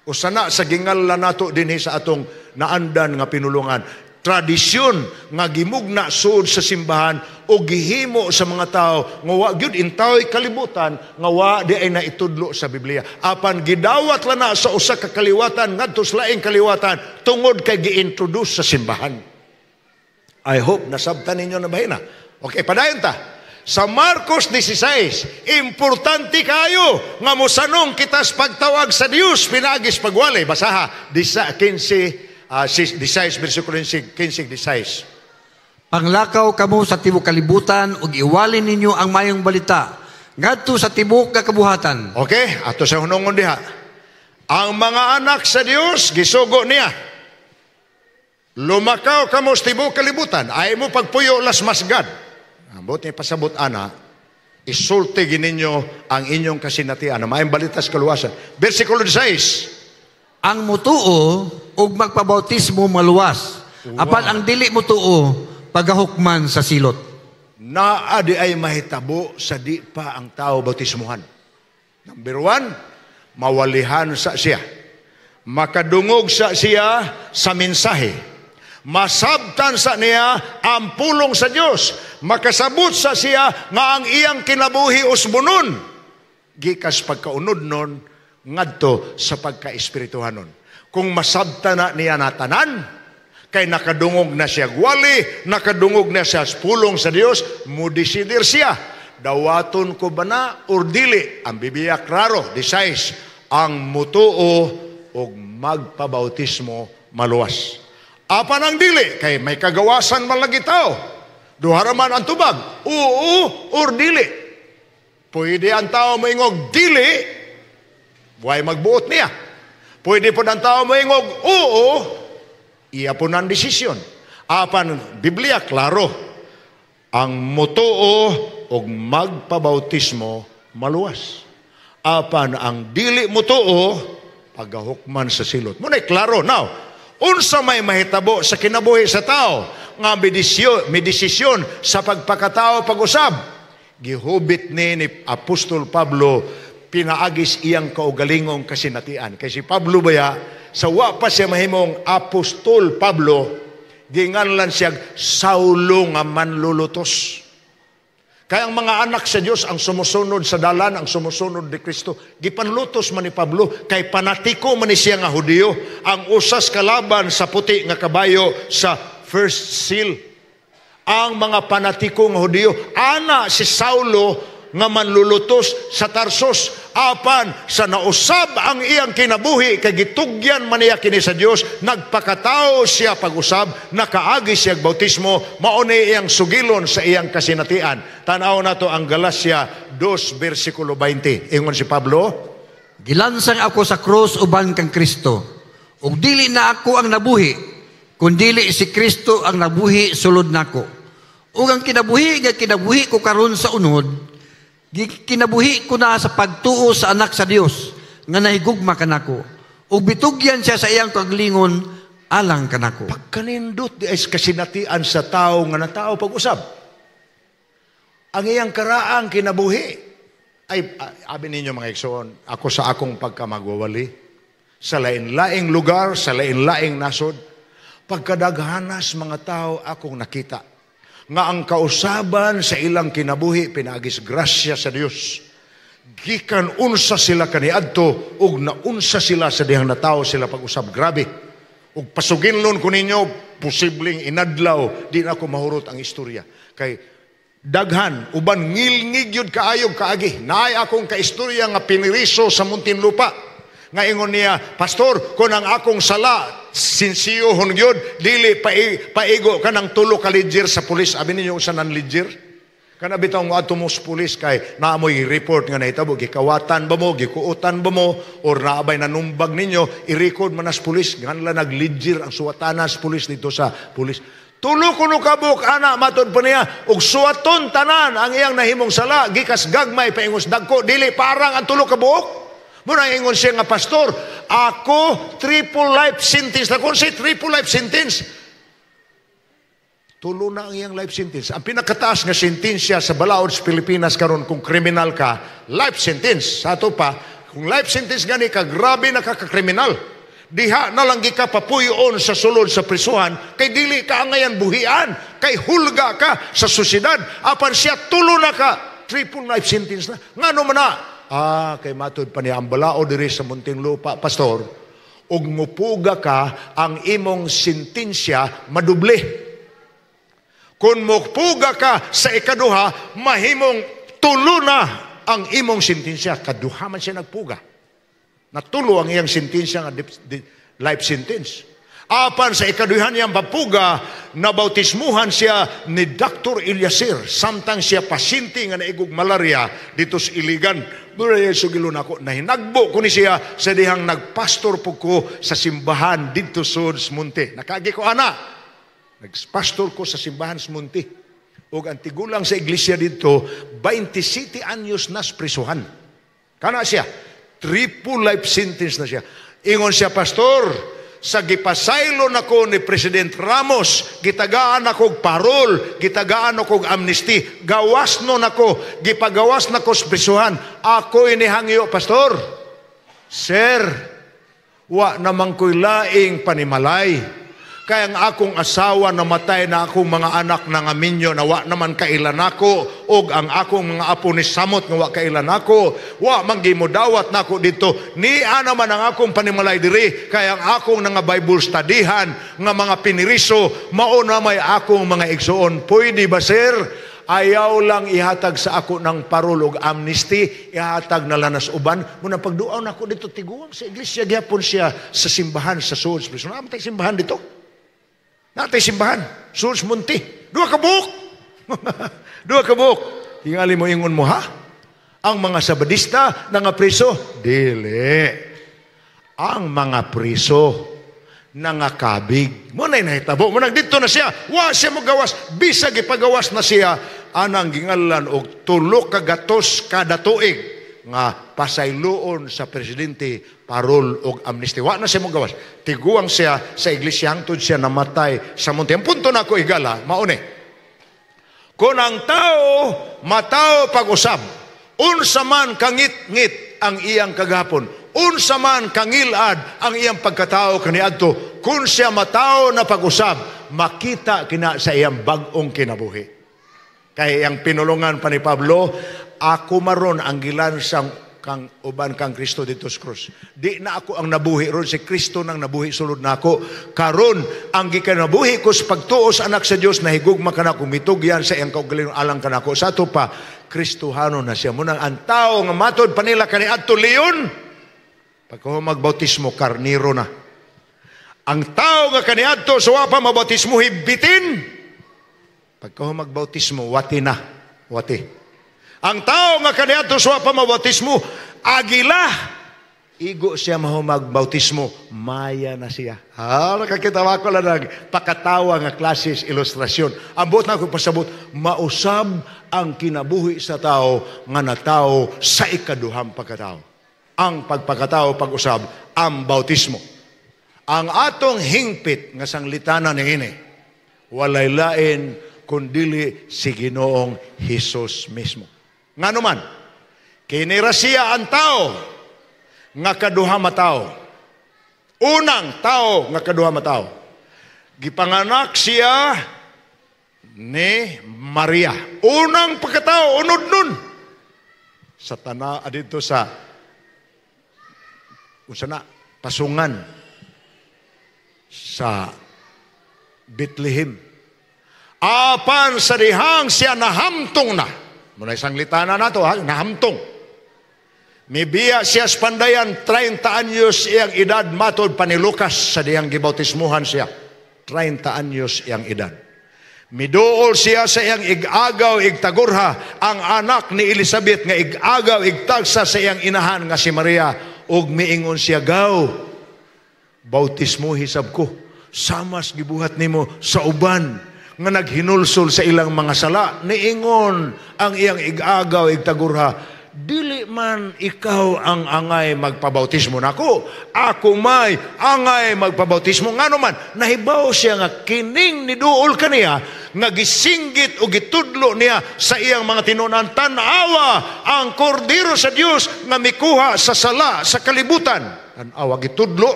O sana sa gingalan nato dinhi sa atong naandan nga pinulungan, tradisyon nga gimugna suod sa simbahan o gihimo sa mga tao nga wa gyud intaoy kalibutan nga wa di ay naitudlo sa Biblia. Apan gidawat la na sa usa ka kaliwatan ngadto sa laing kaliwatan tungod kay gi-introduce sa simbahan. I hope nasabtan ninyo na bahina. Okay, padayon ta. Sa Marcos 16, importante kayo nga mosanong kitas pagtawag sa Dios pinagis pagwalay. Basaha 16 versikulo 15-16. Panglakaw kamo sa tibok kalibutan ug iwalin ninyo ang mayong balita ngadto sa tibok nga kabuhatan. Okay, ato sa hunongon diha. Ang mga anak sa Dios gisugo niya. Lumakaw kamo sa tibok kalibutan, ay mo pagpuyo las masgad. Ambot ni pasabot ana, isulti gininyo ang inyong kasinatian na maayong balita sa kaluwasan. Versikulo 16. Ang mutuo ug magpabautismo maluwas. Wow. Apan ang dili mutuo pagahukman sa silot. Naa di ay mahitabo sa di pa ang tao bautismuhan. Number 1, mawalihan sa siya. Makadungog sa siya sa mensahe. Masabtan sa niya ang pulong sa Diyos. Makasabot sa siya nga ang iyang kinabuhi usbunon. Gikas pagkaunod nun, ngadto sa pagka-espirituhanon. Kung masabtan na niya natanan, kay nakadungog na siya gwali, nakadungog na siya pulong sa Diyos, mudesidir siya. Dawaton ko ba na or dili? Ang Biblia klaro, 16, ang mutuo o magpabautismo maluwas. Apan ang dili, kay may kagawasan man lagi tao. Duha raman ang tubag, oo or dili. Pwede ang tao moingog dili, buhay magbuot niya. Pwede po ang tao moingog oo, iya po ng desisyon. Apan, Biblia, klaro, ang mutuo o magpabautismo maluwas. Apan, ang dili mutuo, pagahukman sa silot. Muna'y klaro. Now, unsa may mahitabo sa kinabuhi sa tao nga may desisyon sa pagpakatao pag-usab. Gihubit ni Apostol Pablo pinaagis iyang kaugalingong kasinatian. Kasi si Pablo baya, sa wa pa siya mahimong Apostol Pablo, ginganlan siya Saulo nga manlulutos. Kaya ang mga anak sa Diyos, ang sumusunod sa dalan, ang sumusunod ni Kristo, gipanlutos man ni Pablo, kay panatiko man ni siya nga Hudiyo, ang usas kalaban sa puti nga kabayo sa first seal. Ang mga panatiko nga Hudiyo, ana si Saulo nga manlulutos sa Tarsos, apan sa nausab ang iyang kinabuhi, kay gitugyan man niya kini sa Dios, nagpakatao siya pag-usab, nakaagi siya bautismo, mauni iyang sugilon sa iyang kasinatian. Tanaw nato ang Galacia 2 versikulo 20. Ingon si Pablo, gilansang ako sa krus uban kang Kristo, ug dili na ako ang nabuhi, kundili si Kristo ang nabuhi sulod nako. Ug ang kinabuhi nga kinabuhi ko karon sa unod, kinabuhi ko na sa pagtuo sa anak sa Dios nga nahigugma kanako, ug bitugyan siya sa iyang kaglingon alang kanako. Pagkanindot di ay kasinatian sa tao nga natao pag-usab. Ang iyang karaang kinabuhi ay abi ninyo mga igsoon, ako sa akong pagkamagwawali sa lain-laing lugar, sa lain-laing nasod, pagkadaghanas mga tao akong nakita nga ang kausaban sa ilang kinabuhi pinagis grasya sa Dios. Gikan unsa sila kaniadto ug naunsa sila sa dihang natawo sila pag-usab. Grabe. Ug pasuginlon ko ninyo, posibleng inadlaw di na ako mahurot ang istorya. Kay daghan uban ngilngig yun kaayog kaagi. Naay akong kaistorya nga piniriso sa Muntinlupa. Nga ingon niya, Pastor, kung ang akong sala sinsiyohon yun, dili paigo ka ng 3 ka ledger sa pulis. Abi ninyo usa ng ledger? Kana bitaw nga ato mo sa pulis kay naamoy report nga nahitabo, gikawatan ba mo, gikuutan ba mo, or naabay nanumbag ninyo, i-record man as pulis. Ganla nag-ledger ang suwatanas pulis dito sa pulis. Tulo kuno kabuk ana matod pa niya ug suwaton tanan ang iyang nahimong sala gikas gagmay paingos dagko dili parang ang tulo kabuk. Muna ingon siya nga, Pastor, ako triple life sentence. Na kung siya triple life sentence, tulo na ang iyang life sentence. Ang pinakataas nga sentensya sa balaod sa Pilipinas karon kung kriminal ka, life sentence. Sa ato pa, kung life sentence gani ka, grabe na kakakriminal. Diha na lang ka papuyon sa sulod sa prisuhan, kay dili ka ngayon buhian, kay hulga ka sa susidad. Apan siya tulo na ka, triple life sentence na. Nga naman na, kay matod pa niya ang balao diri sa Muntinlupa, Pastor, ug mupuga ka ang imong sentensya maduble. Kung mupuga ka sa ikaduha, mahimong tulo na ang imong sentensya. Kaduha man siya nagpuga. Natulo ang iyang sentensya nga life sentence. Apan sa ikaduhan niyang papuga, nabautismuhan siya ni Dr. Eliasir. Samtang siya pasyente nga naigog malaria dito sa Iligan. Mura sugilon ako, nahinagbo ko ni siya sa dihang nagpastor po ko sa simbahan dito sa Munti. Nakagi ko ana, nagpastor ko sa simbahan sa Munti. O ang tigulang sa iglesia dito, 27 anyos na prisuhan. Kana siya, triple life sentence na siya. Ingon siya, Pastor, sa gipasaylo nako ni President Ramos, gitagaan ako parol, gitagaan ako amnesty, gawas no nako, gipagawas nako sa prisuhan. Ako inihangyo, Pastor, Sir, wa namang ko'y laing panimalay. Kaya ang akong asawa namatay na akong mga anak na ngaminyo na wa naman kailan ako, og ang akong mga apo ni samot nga wa kailan ako, wa manggimudawat na ako dito. Niya naman ang akong panimalay diri, kaya ang akong nga Bible studyhan nga mga piniriso, mao na may akong mga igsuon. Pwede ba, Sir? ayaw lang ihatag sa ako ng parol og amnesty, ihatag na lanas uban. Muna pagduaw na ako dito, tiguang sa iglesia, gyapon siya sa simbahan, sa Swords Prison. Namatay simbahan dito. Natay simbahan, Swords Munti. 2 ka buok. 2 ka buok. Tingali mo ingon mo, ha? Ang mga Sabadista na nga preso, dili. Ang mga preso nangakabig. Muna'y nahitabo. Munang dito na siya. Wa siya mo gawas. Bisag ipagawas na siya. Anang gingalan og 3 ka gatos kada tuig nga pasayloon sa presidente parol og amnesty. Wa na siya mo gawas. Tiguang siya sa iglesia hangtod siya namatay sa munti. Ang punto na ko igala, maune. Kung ang tao matao pag-usab, unsa man kangit-ngit ang iyang kagapon, unsa man kangilad ang iyang pagkatao kaniadto, kung siya matao na pag-usab, makita kina sa iyang bag-ong kinabuhi. Kaya ang pinulungan pa ni Pablo, ako maron ang gilansang kang uban kang Kristo dito sa krus. Di na ako ang nabuhi ron, si Kristo nang nabuhi sulod na ako. Karon ang gikanabuhi ko sa pagtuos anak sa Dios na higugma kanako, mitugyan sa iyang kaugalingon alang kanako. Sa ato pa, Kristohano na siya. Munang ang tao nga matod panila kaniadto leon, pagka magbautismo, karniro na. Ang tao nga kaniadto sa wapa mabautismo, hibitin. Pagka magbautismo, wati na. Wati. Ang tao nga kaniadto sa wapa mabautismo, agila. Igo siya magbautismo, maya na siya. Nakakitawa ko lang pakatawa nga klases ilustrasyon. Ambot na ako pasabot, mausab ang kinabuhi sa tao nga na tao sa ikaduhang pagkatao. Ang pagpakatao pag-usab, ang bautismo. Ang atong hingpit nga sanglitana ni ini, walay lain kundili si Ginoong Hesus mismo. Nga naman, kinira siya ang tao nga kaduha matao. Unang tao nga kaduha matao. Gipanganak siya ni Maria. Unang pagkatao, unod nun. Sa dito sa pasungan sa Bethlehem. Apan sa dihang siya nahamtong na. Muna isang litana na to, nahamtong. Mibiya siya sa pandayan, 30 anyos iyang edad, matod pa ni Lucas sa diyang gibautismuhan siya. 30 anyos iyang edad. Miduol siya sa iyang igagaw, igtagurha, ang anak ni Elizabeth nga igagaw, igtagsa sa iyang inahan nga si Maria, ug miingon siya, gaw, bautismo hisab ko, samas gibuhat nimo sa uban, nga naghinulsol sa ilang mga sala, niingon ang iyang igagaw, igtagurha, dili man ikaw ang angay magpabautismo nako, ako may angay magpabautismo. Nga naman, nahibaw siya nga kining niduol kaniya, nga gisinggit o gitudlo niya sa iyang mga tinunan, tanawa ang kordero sa Dios nga mikuha sa sala, sa kalibutan. Tanawa, gitudlo.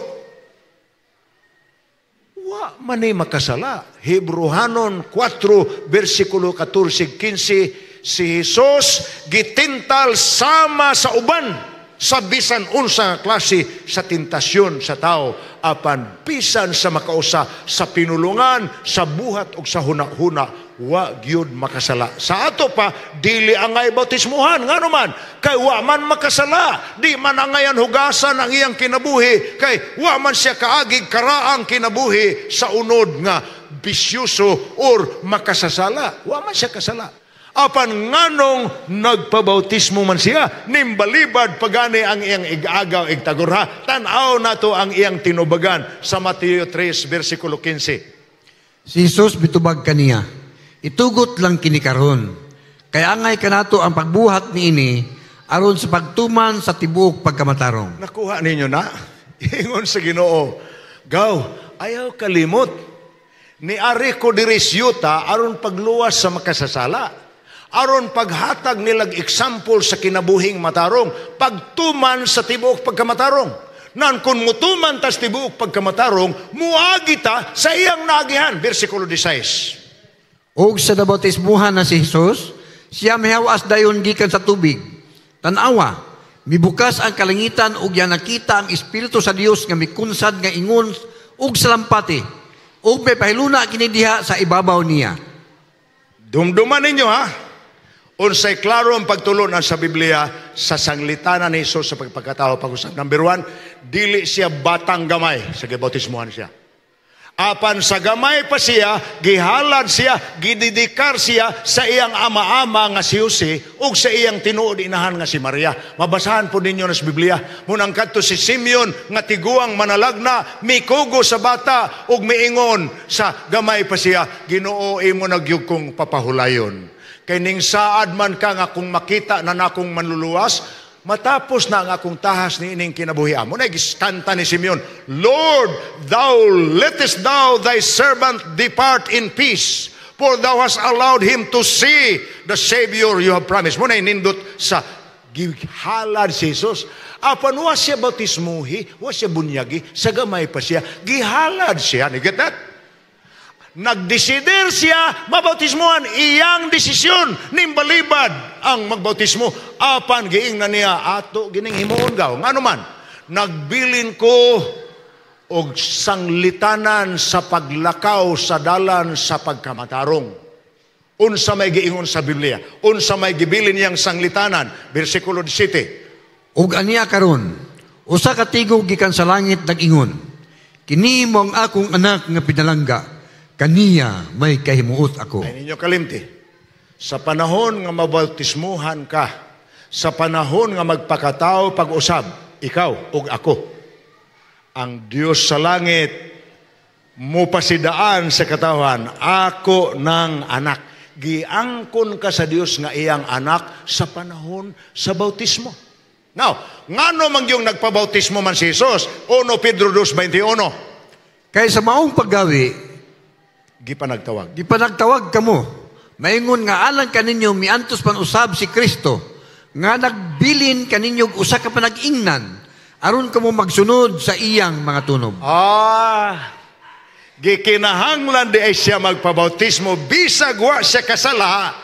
Wa mani makasala. Hebrehanon 4, versikulo 14-15, si Jesus gitintal sama sa uban sa bisan unsa klase sa tentasyon sa tao, apan bisan sa makausa sa pinulungan, sa buhat ug sa hunahuna, wa gyud makasala. Sa ato pa, dili angay bautismuhan, nga naman, kay wa man makasala, di man angayan hugasan ang iyang kinabuhi, kay wa man siya kaagig karaang kinabuhi sa unod nga bisyuso or makasasala. Wa man siya kasala. Apan nganong nagpabautismo man siya, nimbalibad pagani ang iyang igagaw, igtagurha. Tanaw na to ang iyang tinubagan sa Mateo 3, versikulo 15. Si Jesus bitubag kaniya, itugot lang kinikaron. Kaya angay kanato ang pagbuhat ni ini, aron sa pagtuman sa tibuok pagkamatarong. Nakuha ninyo na? Ingon sa Ginoo, gaw, ayaw kalimot. Ni ari ko diris yuta, aron pagluwas sa makasasala. Aron paghatag nilag example sa kinabuhing matarong, pagtuman sa tibuok pagkamatarong. Nan kun mutuman tas tibuok pagkamatarong, muagita sa iyang naagihan. Versikulo 16. Og sa nabautismuhan na si Jesus, siya mihawas dayon gikan sa tubig. Tanawa, mibukas ang kalangitan ug yan nakita ang Espiritu sa Dios nga mikunsad nga ingon ug salampati. Ug may pahiluna kini diha sa ibabaw niya. Dumduman ninyo ha. Unsay klaro ang pagtulunan sa Biblia sa sanglitanan ni Jesus sa pagpagkatao pag-usap. Number 1, dili siya batang gamay sa gibautismuhan siya. Apan sa gamay pa siya, gihalad siya, gididikar siya sa iyang ama-ama nga si Jose ug sa iyang tinuod inahan nga si Maria. Mabasahan po ninyo na sa Biblia. Munang kadto si Simeon nga tiguang manalagna, mikugo sa bata ug miingon sa gamay pa siya, Ginoo imo nagyug kong papahulayon. Kay ning saad man ka nga kung makita na nakong manluluwas, matapos na ang akong tahas ni ining kinabuhian. Muna kanta ni Simeon, Lord, thou lettest thou thy servant depart in peace, for thou hast allowed him to see the Savior you have promised. Muna inindot sa gihalad si Jesus. Apan wa siya bautismuhi, wa siya bunyagi, sa gamay pa siya, gihalad siya. You get that? Nagdesider siya mabautismuhan, iyang desisyon nimbalibad ang magbautismo. Apan giing na niya ato gining himuon gaw ngano man nagbilin ko og sanglitanan sa paglakaw sa dalan sa pagkamatarong. Unsa may giingon sa Biblia, unsa may gibilin niyang sanglitanan, bersikulo 17. Ug aniya karon, usa ka tigog gikan sa langit nag-ingon, kini mo ang akong anak nga pinalangga, kaniya may kahimuot ako. Ay ninyo kalimti, sa panahon nga mabautismuhan ka, sa panahon nga magpakatao pag-usab, ikaw ug ako, ang Dios sa langit mo pasidaan sa katawan, ako ng anak. Giangkon ka sa Dios nga iyang anak sa panahon sa bautismo. Now, ngano man yung nagpabautismo man si Jesus? 1 Pedro 2:21. Kay sa maong paggawi, Gipanagtawag. gipanagtawag kamo, maingon nga alang kaninyo miantos pan usab si Kristo, nga nagbilin kaninyo usa ka panag-ingnan, aron kamo magsunod sa iyang mga tunob. Gikinahanglan di ay siya magpabautismo, bisag wa siya kasala,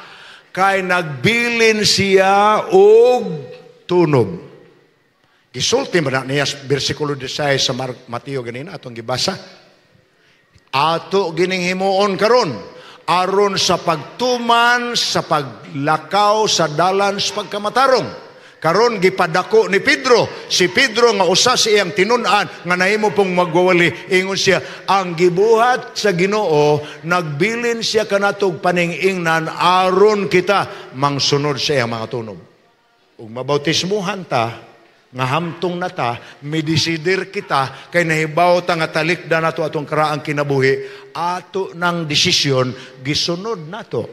kay nagbilin siya og tunob. Gisulti man niya bersikulo 16 sa Mateo ganina atong gibasa. Ato gining himuon karon aron sa pagtuman sa paglakaw sa dalan sa pagkamatarong. Karon gipadako ni Pedro, si Pedro nga usa sa iyang tinun-an nga nahimo pong magwawali, ingon siya, ang gibuhat sa Ginoo nagbilin siya kanatog paning-ingnan aron kita mangsunod sa iyang mga tunog. Ug mabautismuhan ta nga hamtong na ta, medisidir kita, kay nahibaw ta nga talikda nato atong karaang kinabuhi, ato ng desisyon, gisunod nato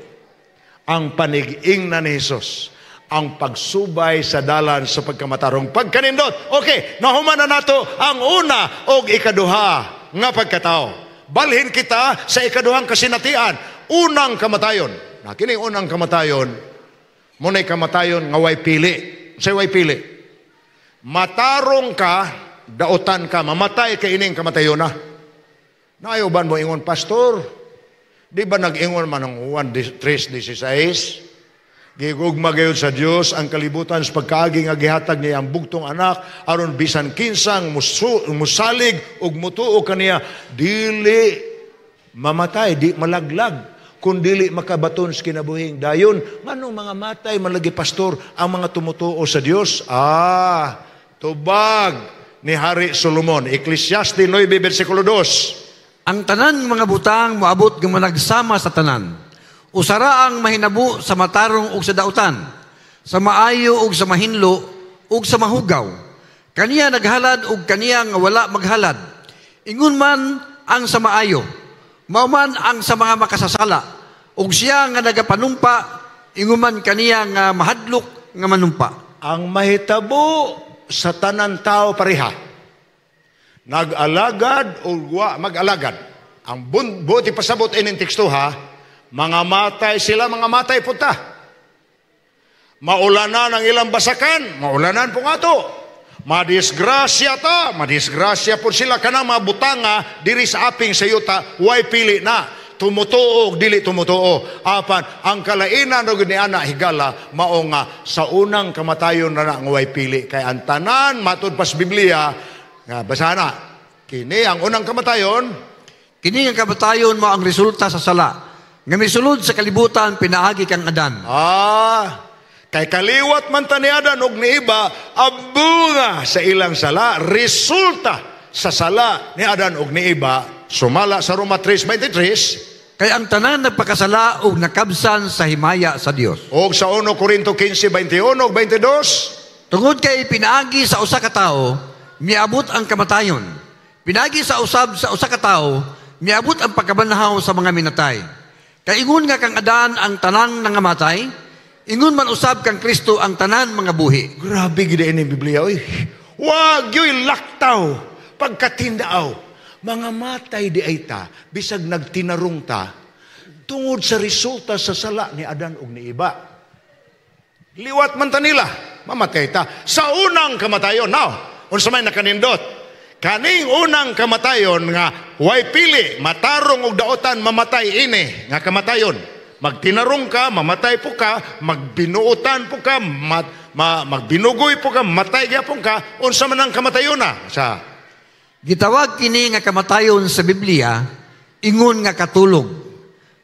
ang panig-ingnan ni Jesus, ang pagsubay sa dalan sa pagkamatarong pagkanindot. Okay, nahuman na nato ang una o ikaduha nga pagkatao. Balhin kita sa ikaduhang kasinatian, unang kamatayon. Na kining unang kamatayon, munay kamatayon nga way pili. Say way pili. Matarong ka, dautan ka, mamatay ka ining kamatayon na. Naayoban mo ingon, Pastor, di ba nag-ingon man ng 1:3:16? Gigugma gayud sa Dios ang kalibutan sa pagkaagi nga gihatag niya ang bugtong anak aron bisan kinsang musalig ug mutuo kaniya dili mamatay, di malaglag, kun dili makabaton sa kinabuhing dayon. Nganong mga matay malagi, Pastor, ang mga tumutuo sa Dios? Tubag ni Hari Solomon, Ecclesiastes 9:2. Ang tanan mga butang moabot nga nagsama sa tanan. Usara ang mahinabu sa matarong ug sa dautan, sa maayo ug sa mahinlo ug sa mahugaw. Kaniya naghalad ug kaniya nga wala maghalad. Ingon man ang sa maayo, mao man ang sa mga makasasala, ug siya nga nagapanumpa, ingon man kaniya nga mahadlok nga manumpa. Ang mahitabo sa tanan tao pareha, nag-alagad o wa mag-alagad. Ang buti pasabot ining teksto ha, mga matay sila, mga matay punta. Maulanan ang ilang basakan, maulanan po nga to. Madisgrasya ta, madisgrasya po sila kanang mga butanga diri sa aping sa yuta, way pili na. Tumutuo, dili tumutuo. Apan, ang kalainan o ni ana higala, mao nga sa unang kamatayon na nga way pili. Kaya ang tanan, matud pas Biblia, nga basana, kini ang unang kamatayon. Kini ang kamatayon mo ang resulta sa sala. nga misulod sa kalibutan pinaagi kang Adan. Kay kaliwat man ta ni Adan og ni iba, abunga sa ilang sala, resulta sa sala ni Adan og ni iba, sumala sa Roma 3:23, kay ang tanan nagpakasala og nakabsan sa himaya sa Dios. og sa 1 Corinto 15:21 ug 22, Tungod kay pinaagi sa usa ka tawo, miabot ang kamatayon. Pinaagi sa usab sa usa ka tawo, miabot ang pagkabanhaw sa mga minatay. Kay ingon nga kang Adan ang tanan nangamatay, ingon man usab kang Kristo ang tanan mga buhi. grabe gid ini Biblia oy. Wag yoy laktaw, pagkatindaaw. Mga matay di ay ta, bisag nagtinarong ta, tungod sa resulta sa sala ni Adan ug ni iba. Liwat man ta nila, mamatay ta. Sa unang kamatayon, now, unsa may nakanindot? Kaning unang kamatayon nga, way pili, matarong og daotan, mamatay ini, nga kamatayon. Magtinarong ka, mamatay po ka, magbinuutan po ka, magbinugoy po ka, matay gyapon ka, unsa man ang kamatayon na? Sa Gitawag kini nga kamatayon sa Biblia, ingon nga katulog.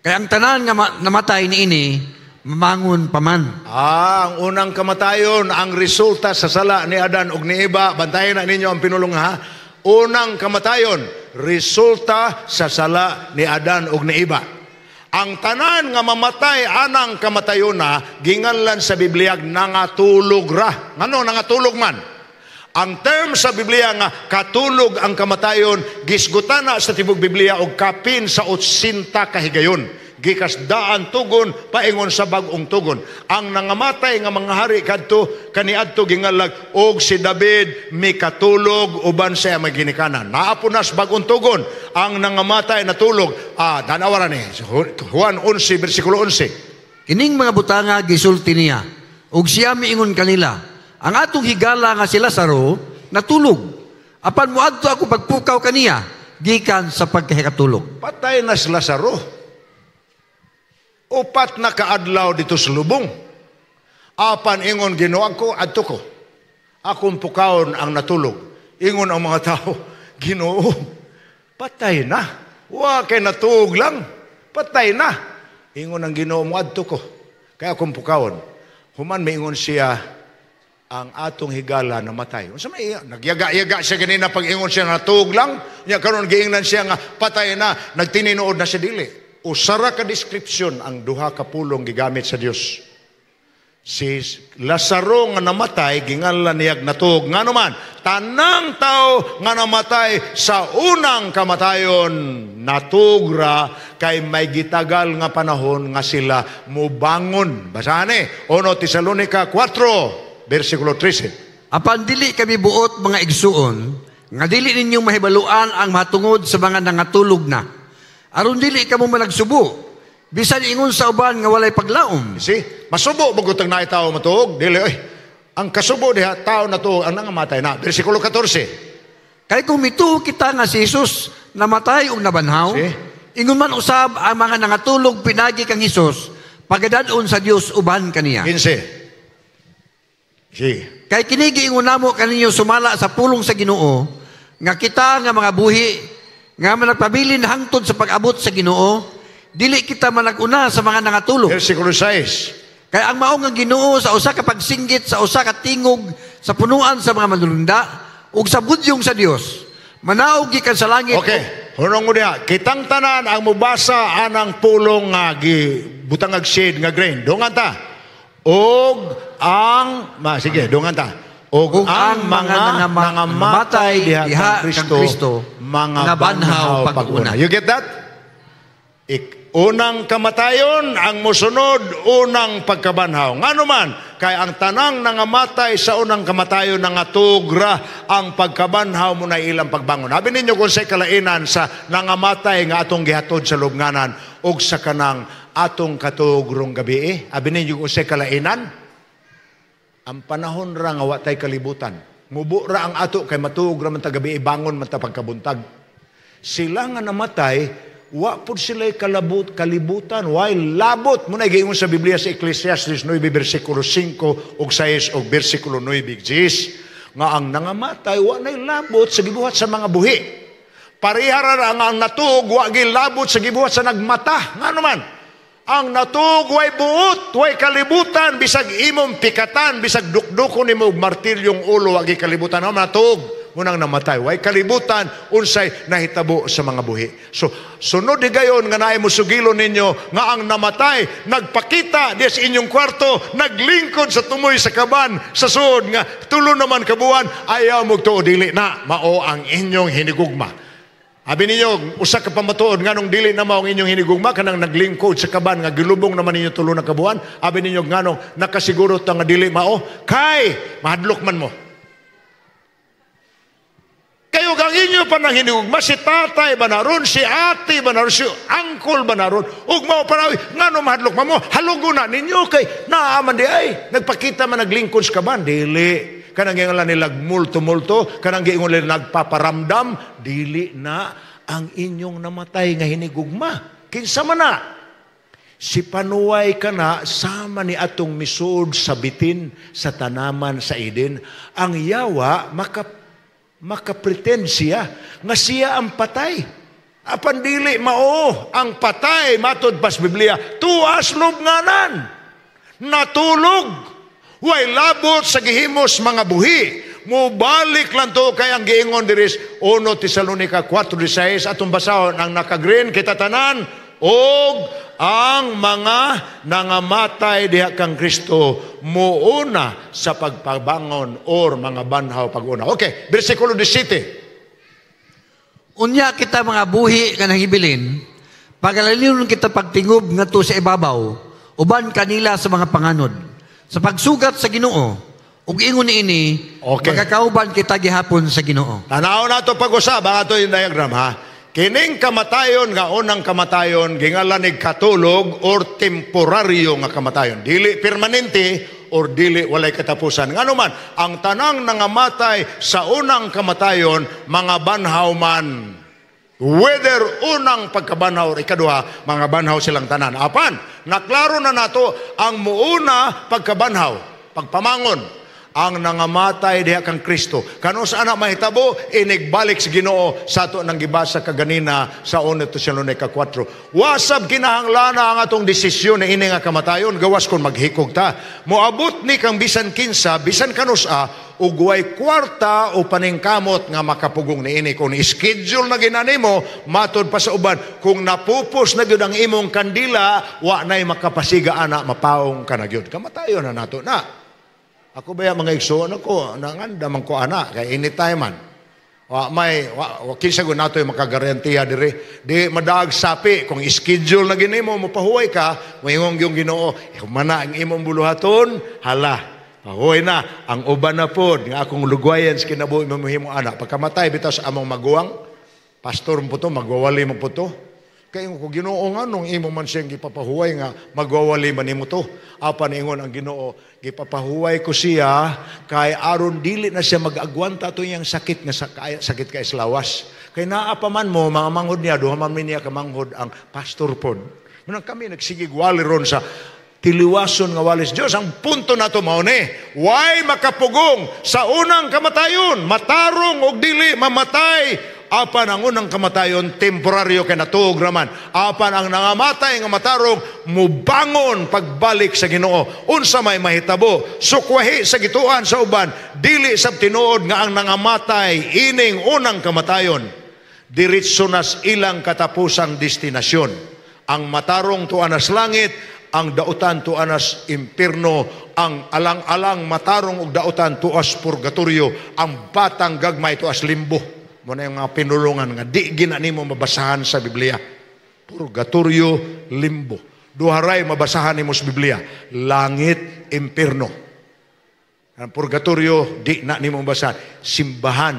Kaya ang tanan nga namatay niini, mamangon paman. ang unang kamatayon, ang resulta sa sala ni Adan ug ni Eva, bantayan na ninyo ang pinulong ha. Unang kamatayon, resulta sa sala ni Adan ug ni Eva. Ang tanan nga mamatay anang kamatayon na, ginganlan sa Biblia nangatulog ra. Ngano nangatulog man? Ang term sa Biblia nga katulog ang kamatayon, gisgutan na sa tibok Biblia og kapin sa 80 kahigayon. Gikas daan tugon paingon sa bag-ong tugon. Ang nangamatay nga mga hari kadto kaniadto gingalag og si David mikatulog uban siya maginikanan. Naapunas bag-ong tugon ang nangamatay natulog. Danawara ni Juan 11 bersikulo 11. Kining mga butanga gisulti niya ug siya miingon kanila, ang atong higala nga si Lazaro natulog. Apan moadto ako pagpukaw kaniya gikan sa pagkahikatulog. Patay na si Lazaro. 4 na kaadlaw dito sa lubong. Apan ingon Ginoo ko adto ko. Akong pukawon ang natulog. Ingon ang mga tao, Ginoo, patay na. Wa kay natug lang. Patay na. Ingon ang Ginoo mo adto ko. Kaya akong pukawon. Human maingon siya ang atong higala na matay. Unsa may nagyaga-yaga siya ganina pag ingon siya natug lang. Nya karon giingnan siya nga patay na, nagtininuod na siya dili. Usara ka description ang duha ka pulong gigamit sa Dios. Si Lazaro nga namatay ginganlan niyag natug. Ngano man, tanang tao nga namatay sa unang kamatayon natugra kay may gitagal nga panahon nga sila mubangon. Basahan 1 Tesalonica 4 bersikulo 13. Apan dili kami buot mga igsuon, nga dili ninyong mahibaluan ang matungod sa mga nangatulog na. Aron dili kamo managsubo, bisan ingon sa uban nga walay paglaom. See, masubo bagutang na tao matuog, dili oy. Ang kasubo diha tao natuog ang nangamatay na. Bersikulo 14. Kay kung mituo kita nga si Jesus namatay ug nabanhaw, ingon man usab ang mga nangatulog pinagi kang Jesus, pagadadon sa Dios uban kaniya. 15. Kay kini giingon namo kaninyo sumala sa pulong sa Ginoo, nga kita nga mga buhi nga managpabilin hangtod sa pag-abot sa Ginoo, dili kita managuna sa mga nangatulog. Bersikulo 6. Kaya ang maong nga Ginoo sa usa ka pagsinggit, sa usa ka tingog, sa punuan sa mga manulunda, ug sa budyong sa Dios, manaog gikan sa langit. Okay, hunong mo niya, kitang tanan ang mubasa anang pulong nga butangag shade nga grain. Dungan ta. Og ang, sige, dungan ta. Og ang mga nangamatay diha kang Kristo, mga banhaw pag-una. You get that? Unang kamatayon, ang musunod, unang pagkabanhaw. Ngano man, kay ang tanang nangamatay sa unang kamatayon nangatugra ang pagkabanhaw mo na ilang pagbangon. Habi ninyo kung sa kalainan sa nangamatay nga atong gihatod sa lubnganan o sa kanang atong katugrong gabi. Habi ninyo kung sa kalainan, ang panahon ra nga watay kalibutan. Mubo ra ang ato kay matuog ra man ta gabi bangon man ta pagkabuntag. Sila nga namatay, wa pud sila kalibutan, why labot mo na giingon sa Biblia sa Ecclesiastes 9 bersikulo 5 ug 6 ug bersikulo 9 10 nga ang nangamatay wa nay labot sa gibuhat sa mga buhi. Parehara ra ang natuog wa gilabot sa gibuhat sa nagmata. Ngano man? Ang natug way buot, way kalibutan, bisag imong pikatan, bisag dukdukon nimo og martilyong ulo agi kalibutan, ang natug munang namatay. Way kalibutan unsay nahitabo sa mga buhi. So sunod di gayon nga naay musugilon ninyo nga ang namatay nagpakita di sa inyong kwarto, naglingkod sa tumoy sa kaban sa suod nga tulo naman kabuan, ayaw mo tuo dili na mao ang inyong hinigugma. Abi ninyo, usa ka pamatuod nganong dili na mao ang inyong hinigugma kanang naglingkod sa kaban nga gilubong naman ninyo tulo na kabuan. Abi ninyo nganong nakasiguro ta nga dili mao kay mahadlok man mo. Kayo kang inyo pa nang hinigugma, si tatay ba naron, si ate ba naron, si uncle ba naron, ug mao parawi nganong mahadlok man mo, haluguna ninyo kay naaman di ay nagpakita man naglingkod sa kaban dili. Kanang gingalan nila multo-multo, kanang gingalan nila nagpaparamdam, dili na ang inyong namatay nga hinigugma. Kinsa man na? Si panuway ka na, sama ni atong misud sa bitin, sa tanaman, sa Eden. Ang yawa, makapretend siya, nga siya ang patay. Apan dili mao, ang patay, matod pas Biblia, tuas lubnganan, natulog. Way labot sa gihimos mga buhi. Mubalik lang to kay ang giingon diris 1 Tesalonica 4:16 atong basahon ang nakagreen kita tanan og ang mga nangamatay diha kang Kristo muuna sa pagpabangon or mga banhaw pag-una. Okay, bersikulo 17. Unya kita mga buhi kanang hibilin, pagalalinon kita pagtingob ngadto sa ibabaw, uban kanila sa mga panganod. Sa pagsugat sa Ginoo, ug ingon niini, magkakauban kita gihapon sa Ginoo. Tanaw nato pag-usab, ato yung diagram ha. Kining kamatayon nga unang kamatayon gingalan nig katulog or temporaryo nga kamatayon. Dili permanente or dili walay katapusan. Ngano man, ang tanang nangamatay sa unang kamatayon mga banhaw man. Whether unang pagkabanhaw o ikaduha, mga banhaw silang tanan. Apan, naklaro na nato ang muuna pagkabanhaw, pagpamangon, ang nangamatay diha kang Kristo. Kano sa anak mahitabo, inigbalik sa Ginoo sa ato nang gibasa kaganina sa 1 Tesalonica 4. Wasab kinahanglan ang atong desisyon na ini nga kamatayon, gawas kon maghikog ta. Moabot ni kang bisan kinsa, bisan kanusa, ug way kwarta o paningkamot nga makapugong niini. Kung i-schedule na ginanimo, matod pa sa uban, kung napupos na gyud ang imong kandila, wa nay makapasiga ana, mapaong ka na gyud. Kamatayon na nato na. Ako ba mga igsoon ako, nanganda man ko ana, kay anytime man. Kinsa ko nato yung makagarantiya dire. Di madaag sapi, kung i-schedule na ginimo, mapahuway ka, mayroong yung Ginoo, humana ang imong buluhaton, hala. Pahoy na, ang uban na po, nga akong lugwayan sa kinabuhi mamuhimong anak. Pagkamatay, bitaw sa among maguwang, pastor mo po to, magwawali mo po to. Kaya kung Ginoo nga, nung imo man siyang gipapahuway nga, magwawali man mo to. Apa ningon ang Ginoo, gipapahuway ko siya, kay aron dili na siya mag-agwanta to yung sakit nga sakit ka islawas. Kay naapa man mo, mga manghod niya, duha man niya kamanghod ang pastor po. Munang kami nagsigig wali ron sa tiliwason nga walis Dios. Ang punto nato mao ni, why makapugong sa unang kamatayon, matarong og dili mamatay. Apan ang unang kamatayon temporaryo kay natuog raman. Apan ang nangamatay nga matarong mubangon pagbalik sa Ginoo. Unsa may mahitabo, sukwahi sa gituan sa uban, dili sa tinuod nga ang nangamatay ining unang kamatayon diretso nas ilang katapusang destinasyon. Ang matarong tuan nas langit, ang dautan tuanas impierno, ang alang-alang matarong og dautan tuas purgatorio, ang batang gagmay tuas limbo. Muna yung mga pinulungan nga di ginanimo mabasahan sa Biblia. Purgatorio, limbo. Duharay mabasahan nimo sa Biblia. Langit, impierno. Ang purgatorio di na nimo mabasahan. Simbahan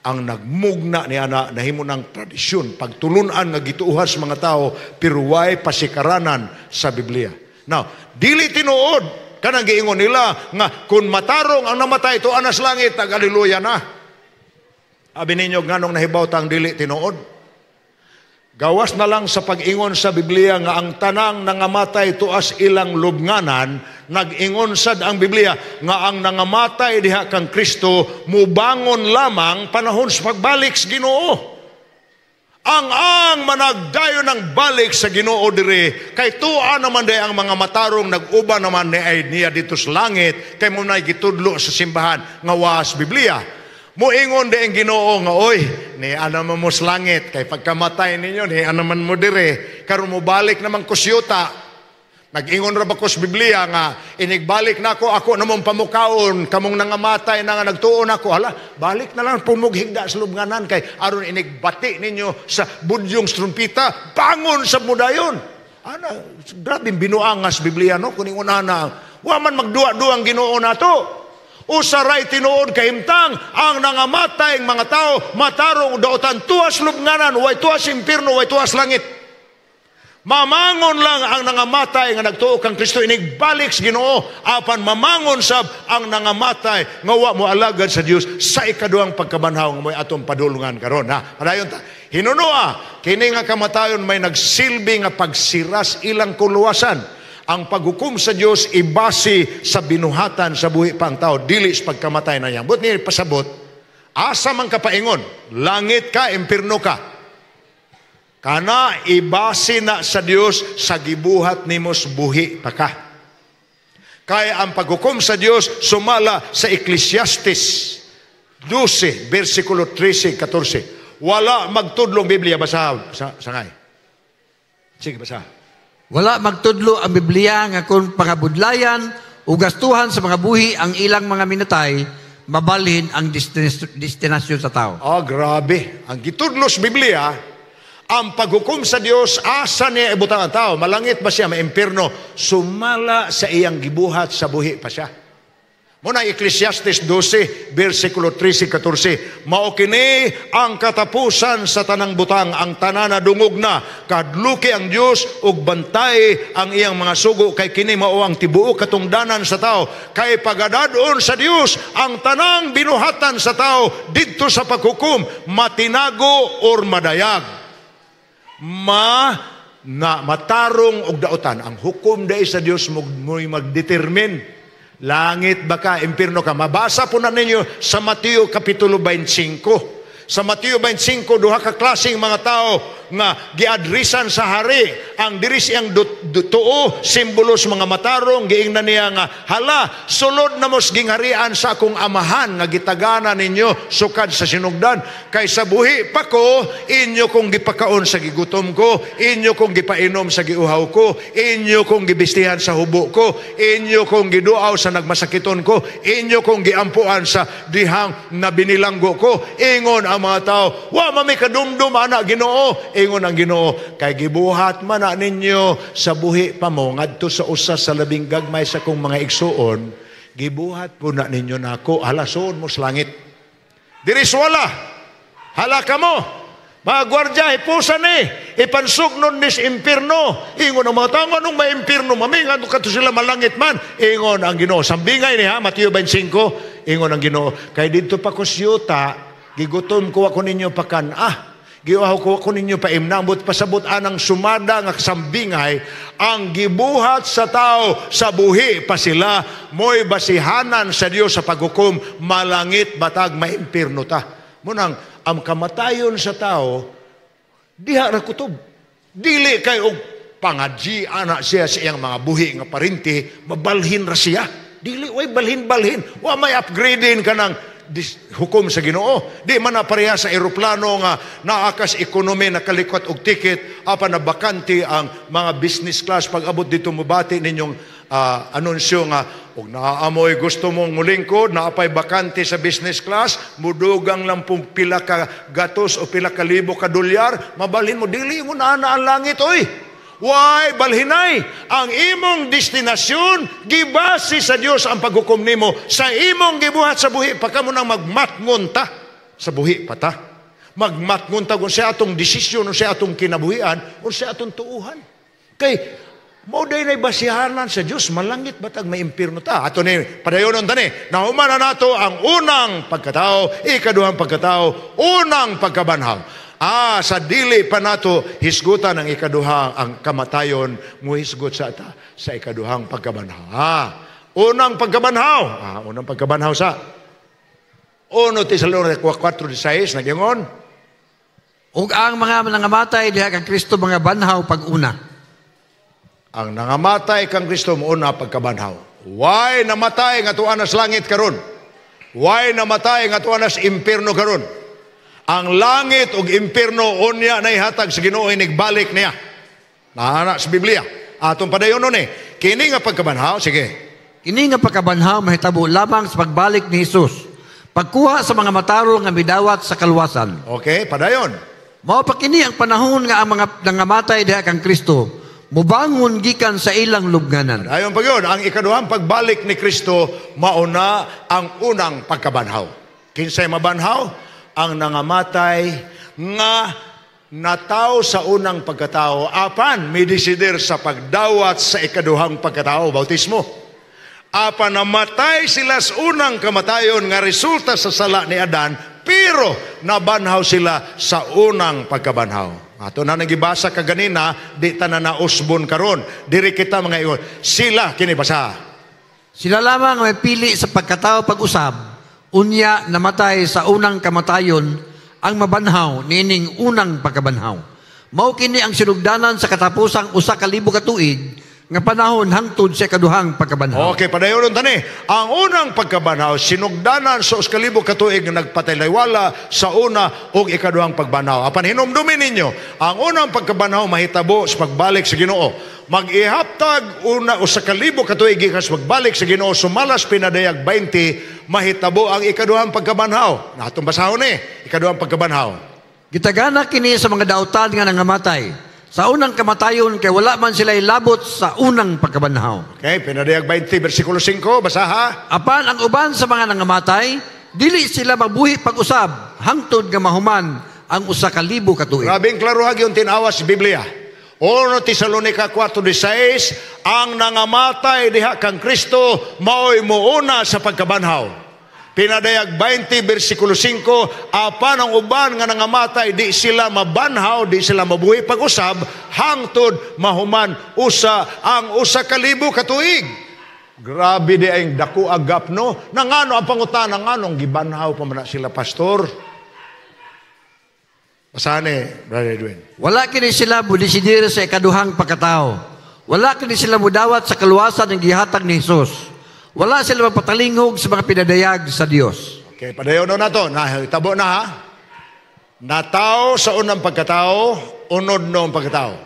ang nagmugna ni ana nahimo ng tradisyon, pagtulunan nga gituuhan sa mga tao, pero way pasikaranan sa Biblia. Now, dili tinuod kanang giingon nila nga kung matarong ang namatay to anas langit, haleluya na. Abi ninyo nganong nahibaw tang dili tinuod? Gawas na lang sa pag-ingon sa Biblia nga ang tanang nangamatay tuas ilang lubnganan, nag-ingon sad ang Biblia nga ang nangamatay diha kang Kristo mubangon lamang panahon sa pagbalik sa Ginoo. ang managdayo ng balik sa Ginoo dire, kay tuwa naman day ang mga matarong nag-uba naman ni ay niya dito sa langit, kay mo na gitudlo sa simbahan nga was Biblia. Muingon day ang Ginoo nga, oy, ni anaman mo sa langit, kay pagkamatay ninyo, ni anaman mo dire, karon mo balik naman kusyuta. Nag-ingon ra ba ko sa Biblia nga, inigbalik na ako namang pamukaon, kamong nangamatay na nga nagtuon ako, hala, balik na lang pumughigda sa lubnganan, kay aron inigbati ninyo sa budyong trumpita, bangon sa mudayon. Ana, grabe binuangas Biblia, no? Kuning unana, wa man magduwa-duwang Ginoo nato. Usaray tinuod kahimtang ang nangamatay ang mga tao, matarong daotan, tuwas lubnganan, way tuwas impirno, way tuwas langit. Mamangon lang ang nangamatay nga nagtuo kang Kristo, inigbalik sa Ginoo, apan mamangon sab ang nangamatay nga wa mo alagad sa Dios sa ikaduhang pagkabanhaw nga mo'y atong padulungan karon. Padayon ta, hinunua kini nga kamatayon may nagsilbi nga pagsiras ilang kuluwasan. Ang paghukom sa Dios ibase sa binuhatan sa buhi pa ang tao, dili sa pagkamatay na niya. But ni pasabot, asa man ka paingon, langit ka, impierno ka. Kana ibase na sa Dios sa gibuhat nimos buhi pa ka. Kaya ang paghukom sa Dios sumala sa Ecclesiastes 12, versikulo 13-14. Wala magtudlong Biblia, basa sangay. Sige, basa. Wala magtudlo ang Biblia nga kung pangabudlayan o gastuhan sa mga buhi ang ilang mga minatay, mabalhin ang destinasyon sa tao. Grabe. Ang gitudlo sa Biblia, ang paghukom sa Dios, asa niya ibutang ang tao? Malangit ba siya, maimpirno? Sumala sa iyang gibuhat sa buhi pa siya. Muna Ecclesiastes 12, versikulo 13-14. Mao kini ang katapusan sa tanang butang, ang tanana dungog na, kadluki ang Dios ug bantay ang iyang mga sugo, kay kini mao ang tibuok katungdanan sa tao. Kay pagadadon sa Dios ang tanang binuhatan sa tao didto sa paghukom, matinago or madayag. Matarong og daotan ang hukom dai sa Dios mo'y magdetermine langit ba ka, impierno ka. Mabasa po na ninyo sa Mateo kapitulo 25. Sa Mateo 25, duha ka klaseng mga tao nga giadrisan sa hari. Ang diri siyang tuo, simbolos mga matarong, giingnan niya nga, hala, sulod na mos gingharian sa akong amahan nga gitagana ninyo sukad sa sinugdan. Kay sa buhi pa ko, inyo kong gipakaon sa gigutom ko, inyo kong gipainom sa giuhaw ko, inyo kong gibistihan sa hubo ko, inyo kong giduaw sa nagmasakiton ko, inyo kong giampuan sa dihang na binilanggo ko. Ingon ang mga tao, wa mami kadumdum ana Ginoo. Ingon ang Ginoo, kay gibuhat man na ninyo sa buhi pa mo ngadto sa usa sa labing gagmay sa kong mga igsuon, gibuhat po na ninyo nako, halason mo sa langit. Diri wala, hala ka mo, mga gwardya, ipusan ipansugnon nis impirno. Ingon ang mga tao, anong may impirno? Mamingan ka to sila malangit man. Ingon ang Ginoo, sambingay ni Mateo 25, ingon ang Ginoo, kay dito pa kusyuta, gigutom ko ako ninyo pakan, giuhaw ko ako ninyo paimnambot, pasabot anang sumada nga kasambingay, ang gibuhat sa tao sa buhi pa sila, mo'y basihanan sa Dios sa paghukom, malangit batag maimpirno ta. Munang, ang kamatayon sa tao, diha ra kutob. Dili kay og pangadji ana siya sa iyang mga buhi nga parinti, mabalhin ra siya. Dili, way balhin-balhin. Wa may upgrading ka ng hukom sa Ginoo. Di man na pareha sa aeroplano nga naakas ekonomi nakalikot og ticket, apan na bakante ang mga business class. Pag abot dito mubati ninyong anunsyo nga og naaamoy gusto mong mulingkod, naapay bakante sa business class, mudugang lang pong pila ka gatos o pila ka libo ka dolyar, mabalhin mo, dili mo na ang langit, oy. Why, balhinay, ang imong destinasyon, gibasi sa Dios ang paghukom nimo, sa imong gibuhat sa buhi, pa ka mo nang magmatngon ta sa buhi pa ta. Magmatngon ta kung siya atong desisyon, o siya atong kinabuhian, o siya atong tuuhan. Kay, mauday na'y basihanan sa Dios, malangit batag may impirno ta. Ato ni, padayonon ta ni, nahuman na nato ang unang pagkatao, ikaduhang pagkatao, unang pagkabanhaw. Sa dili pa nato hisgutan ang ikaduha ang kamatayon, mo hisgot sa ikaduhang pagkabanhaw. Unang pagkabanhaw. Unang pagkabanhaw sa 1 Tesalonica 4:16 nagyangon, ug ang mga nangamatay diha kang Kristo mga banhaw pag-una. Ang nangamatay kang Kristo mauna pagkabanhaw. Why namatay nga tuan sa langit karon? Why namatay nga tuan sa impierno karon? Ang langit ug impierno unya na ihatag sa Ginoo inigbalik niya. Naana sa Biblia. Atong padayon nun kini nga pagkabanhaw, sige. Kini nga pagkabanhaw mahitabo lamang sa pagbalik ni Hesus. Pagkuha sa mga matarong nga midawat sa kaluwasan. Okay, padayon. Mao pa kini ang panahon nga ang mga nangamatay diha kang Kristo mubangon gikan sa ilang lubnganan. Ayon pa yun, ang ikaduhang pagbalik ni Kristo mauna ang unang pagkabanhaw. Kinsay mabanhaw? Ang nangamatay nga nataw sa unang pagkatao apan midesider sa pagdawat sa ikaduhang pagkatao, bautismo. Apan namatay sila sa unang kamatayon nga resulta sa sala ni Adan, pero nabanhaw sila sa unang pagkabanhaw. Ato na nagibasa kaganina, di ta na nausbon karon. Diri kita mga iyon. Sila kinibasa. Sila lamang may pili sa pagkatao pag-usab, unya namatay sa unang kamatayon ang mabanhaw nining unang pagkabanhaw. Mao kini ang sinugdanan sa katapusang 1,000 ka tuig nga panahon hangtod sa ikaduhang pagkabanhaw. Okay, padayon tani. Ang unang pagkabanhaw sinugdanan sa 1,000 ka tuig nga nagpatilaywala sa una ug ikaduhang pagbanhaw. Apan hinumdumin ninyo, ang unang pagkabanhaw mahitabo sa pagbalik sa Ginoo. Mag-ihaptag una o 1,000 ka tuig gikan sa pagbalik sa Ginoo, sumalas pinadayag 20, mahitabo ang ikaduhang pagkabanhaw. Natong basahon ikaduhang pagkabanhaw. Gitagana kini sa mga dautan nga nangamatay. Sa unang kamatayon, kay wala man sila ilabot sa unang pagkabanhaw. Okay, pinadayag 20, versikulo 5, basaha. Apan ang uban sa mga nangamatay, dili sila mabuhi pag-usab, hangtod nga mahuman ang 1,000 ka tuig. Grabing klaruhag yung tinawas sa Biblia. 1 Tesalonica 4:16, ang nangamatay diha kang Kristo, mao'y muuna sa pagkabanhaw. Pinadayag 20, versikulo 5, apan ang uban nga nangamatay, di sila mabanhaw, di sila mabuhi pag-usab, hangtod mahuman ang 1,000 ka tuig. Grabe di ay dako agap, no? Nangano ang pangutana, nganong gibanhaw pa man sila, pastor? Pasane, Brother Edwin. Wala kini sila budesidir sa ikaduhang pagkatao. Wala kini sila mudawat sa kaluwasan ng gihatag ni Hesus. Wala sila magpatalingog sa mga pinadayag sa Dios. Okay, padayon na to. Tabo na ha. Nataw sa unang pagkatao, unod noong pagkatao.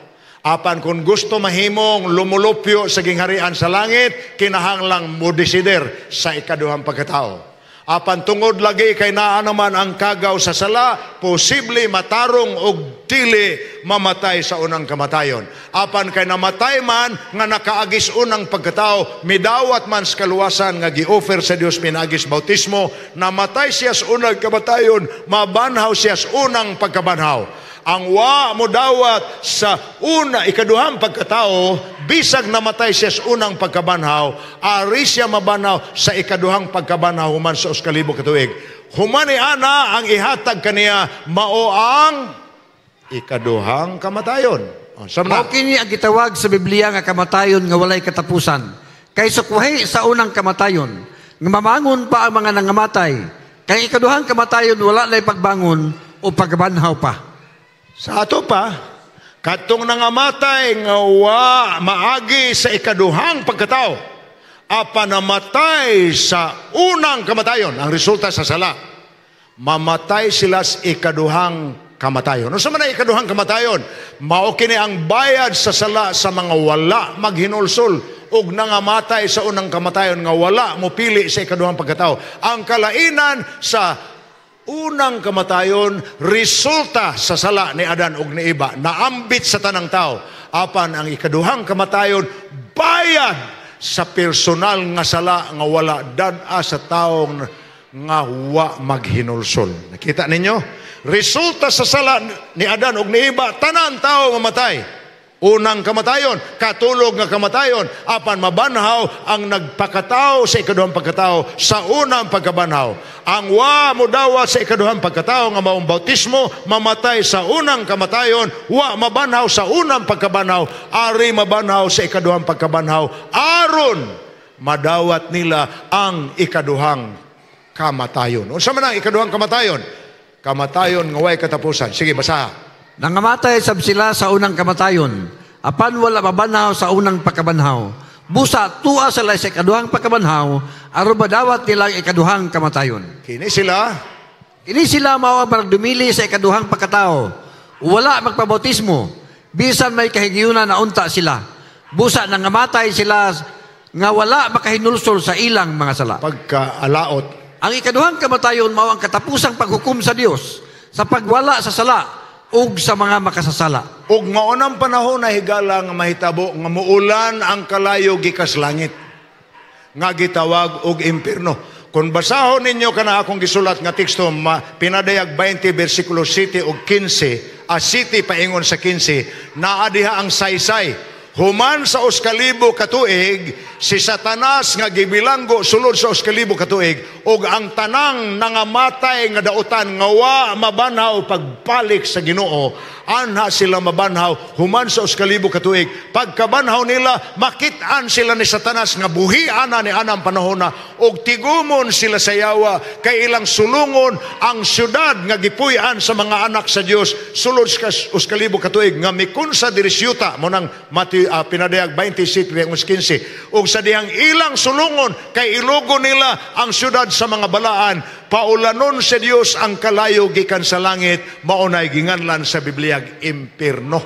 Apan kung gusto mahimong lumulupyo sa gingharian sa langit, kinahanglang modesider sa ikaduhang pagkatao. Apan tungod lagi kay naa naman ang kagaw sa sala, posible matarong og dili mamatay sa unang kamatayon. Apan kay namatay man nga nakaagis unang pagkatao, midawat man sa kaluwasan nga gi-offer sa Dios pinagis bautismo, namatay siya sa unang kamatayon, mabanhaw siya sa unang pagkabanhaw. Ang wa mo dawat sa ikaduhang pagkatao, bisag namatay siya sa unang pagkabanhaw, ari siya mabanhaw sa ikaduhang pagkabanhaw human sa 1,000 ka tuig. Humani ana ang ihatag kaniya mao ang ikaduhang kamatayon. Mao kini ang gitawag sa Biblia nga kamatayon nga walay katapusan. Kay sukwahi sa unang kamatayon, nga mamangon pa ang mga nangamatay. Kay ikaduhang kamatayon wala lay pagbangon o pagbanhaw pa. Sa ato pa, katong nangamatay nga wa maagi sa ikaduhang pagkatao, apan namatay sa unang kamatayon, ang resulta sa sala, mamatay sila sa ikaduhang kamatayon. Ano sa man ikaduhang kamatayon? Mao kini ang bayad sa sala sa mga wala maghinulsol ug nangamatay sa unang kamatayon nga wala mo pili sa ikaduhang pagkatao. Ang kalainan sa unang kamatayon, resulta sa sala ni Adan ug ni Eva, naambit sa tanang tao. Apan ang ikaduhang kamatayon, bayad sa personal nga sala nga wala dad-a sa taong nga wa maghinulsol. Nakita ninyo? Resulta sa sala ni Adan ug ni Eva, tanan tao mamatay. Unang kamatayon, katulog nga kamatayon, apan mabanhaw ang nagpakatao sa ikaduhang pagkatao sa unang pagkabanhaw. Ang wa mo dawat sa ikaduhang pagkatao nga maong bautismo, mamatay sa unang kamatayon, wa mabanhaw sa unang pagkabanhaw, ari mabanhaw sa ikaduhang pagkabanhaw, aron madawat nila ang ikaduhang kamatayon. Unsa man ang ikaduhang kamatayon? kamatayon nga way katapusan. Sige, basaha. Nangamatay sab sila sa unang kamatayon, apan wala mabanhaw sa unang pagkabanhaw. Busa tuwa sila sa ikaduhang pagkabanhaw, aron madawat nila ang ikaduhang kamatayon. Kini sila mao ang dumili sa ikaduhang pagkatao. Wala magpabautismo, bisan may kahigayunan na unta sila. Busa nangamatay sila nga wala makahinulsol sa ilang mga sala. Pagkaalaot. Ang ikaduhang kamatayon mao ang katapusang paghukom sa Dios sa pagwala sa sala ug sa mga makasasala. Ug maunang panahon na higala nga mahitabo nga muulan ang kalayo gikas langit nga gitawag og impierno. Kung basahon ninyo kana akong gisulat nga teksto, pinadayag 20 bersikulo 7 ug 15, 7 paingon sa 15, naa diha ang saysay. Human sa 2,000 katuig, si Satanas nga gibilanggo sulod sa 2,000 katuig, ug ang tanang nangamatay nga dautan nga wa mabanhaw pagpalik sa Ginoo, anha sila mabanhaw human sa 2,000 katuig. Pagkabanhaw nila, makit-an sila ni Satanas nga buhian na ni anang panahon na, ug tigumon sila sa yawa, kay ilang sulungon ang syudad nga gipuy-an sa mga anak sa Dios sulod sa 2,000 katuig nga mikunsa diri siyuta mo nang pinadayag 27 15, ug sa dihang ilang sulungon kay ilugo nila ang syudad sa mga balaan, paulanon sa Dios ang kalayo gikan sa langit, maunay ginganlan sa Bibliag impierno.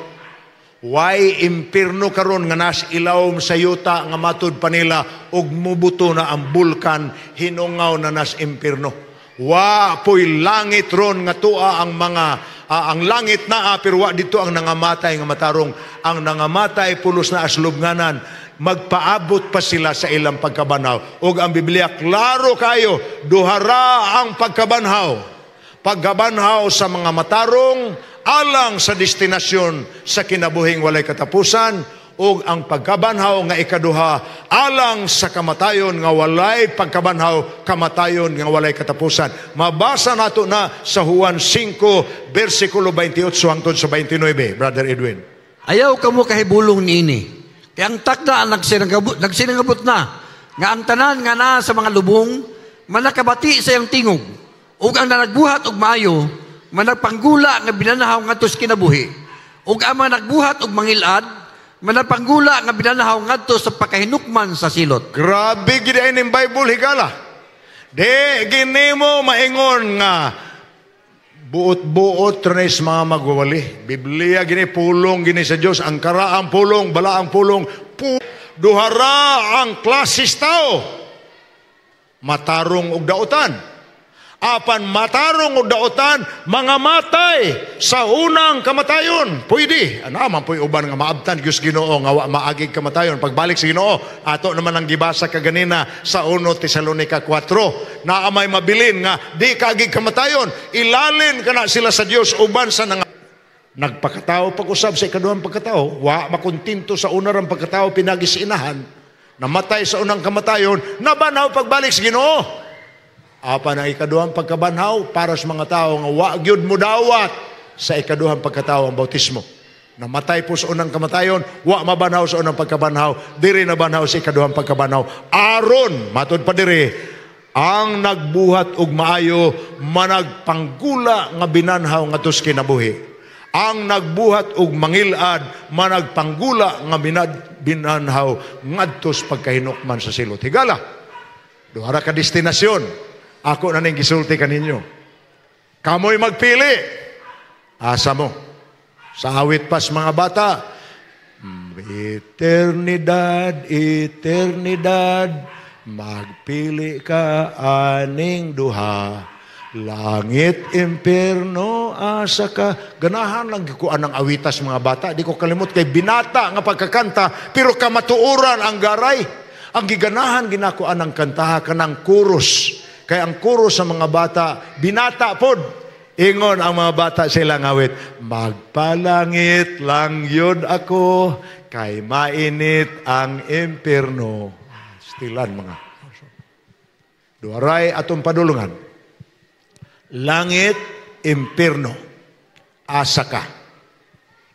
Why impierno karon nga nas ilawom sa yuta nga matud pa nila ug mubuto na ang bulkan, hinungaw na nas impierno. Wa po'y langit ron nga tua ang mga ang langit na pero wa dito ang nangamatay nga matarong. Ang nangamatay pulos na aslubnganan, magpaabot pa sila sa ilang pagkabanhaw. Ug ang Biblia klaro kayo, duhara ang pagkabanhaw. Pagkabanhaw sa mga matarong alang sa destinasyon sa kinabuhing walay katapusan, ug ang pagkabanhaw nga ikaduha alang sa kamatayon nga walay pagkabanhaw, kamatayon nga walay katapusan. Mabasa nato na sa Juan 5 bersikulo 28 hangtod sa 29, Brother Edwin. Ayaw kamo kahibulong niini, kay ang takda ang nagsinangabot na nga ang tanan nga naa sa mga lubong manakabati sa iyang tingog, ug ang nagbuhat og maayo managpanggula nga binanahaw ngadto sa kinabuhi, ug ang mga nagbuhat og mangilad manapanggula nga binanahaw ngadto sa pagkahinukman sa silot. Grabe gid ay ning Bible higala. De ginimo maingon nga buot-buot tres mga magwawali. Biblia gini pulong gini sa Dios, ang karaang pulong, balaang pulong, duhara ang klasis tao. Matarong og dautan. Apan matarong og dautan, mga matay sa unang kamatayon. Pwede. Naman po'y uban nga maabtan Diyos Ginoo, nga maagig kamatayon. Pagbalik sa Ginoo, ato naman ang gibasa kaganina sa 1 Tesalonica 4. Naamay mabilin nga, di kaagig kamatayon. Ilalin ka na sila sa Diyos, uban sa nagpakatao pag-usab sa ikaduhang pagkatao. Wa makuntinto sa unarang pagkatao pinagisinahan. Namatay sa unang kamatayon, nabanaw pagbalik sa Ginoo. Apa na ikaduhang pagkabanhaw para sa mga tao nga wa gyud mo dawat sa ikaduhang pagkatao ang bautismo. Namatay po sa unang kamatayon, wa mabanhaw sa unang pagkabanhaw, diri na banhaw sa ikaduhang pagkabanhaw. Aron matud pa diri ang nagbuhat og maayo managpanggula nga binanhaw ngadto sa kinabuhi. Ang nagbuhat og mangilad managpanggula nga binanhaw ngadto sa pagkahinukman sa silot. Higala. Duhara ka destinasyon. Ako na ning gisulti kaninyo. Kamoy magpili. Asa mo? Sa awit pas mga bata. Eternidad, eternidad, magpili ka aning duha. Langit, impierno, asa ka. Ganahan lang gikuan ang awitas mga bata. Di ko kalimot kay binata nga pagkakanta, pero kamatuuran ang garay. Ang giganahan ginakuan ang kantaha kanang chorus. Kaya ang chorus sa mga bata, binata pod. Ingon ang mga bata silang awit, magpalangit lang yun ako, kay mainit ang impierno. Stilan mga. Duaray atong padulungan. Langit, impierno. Asa ka.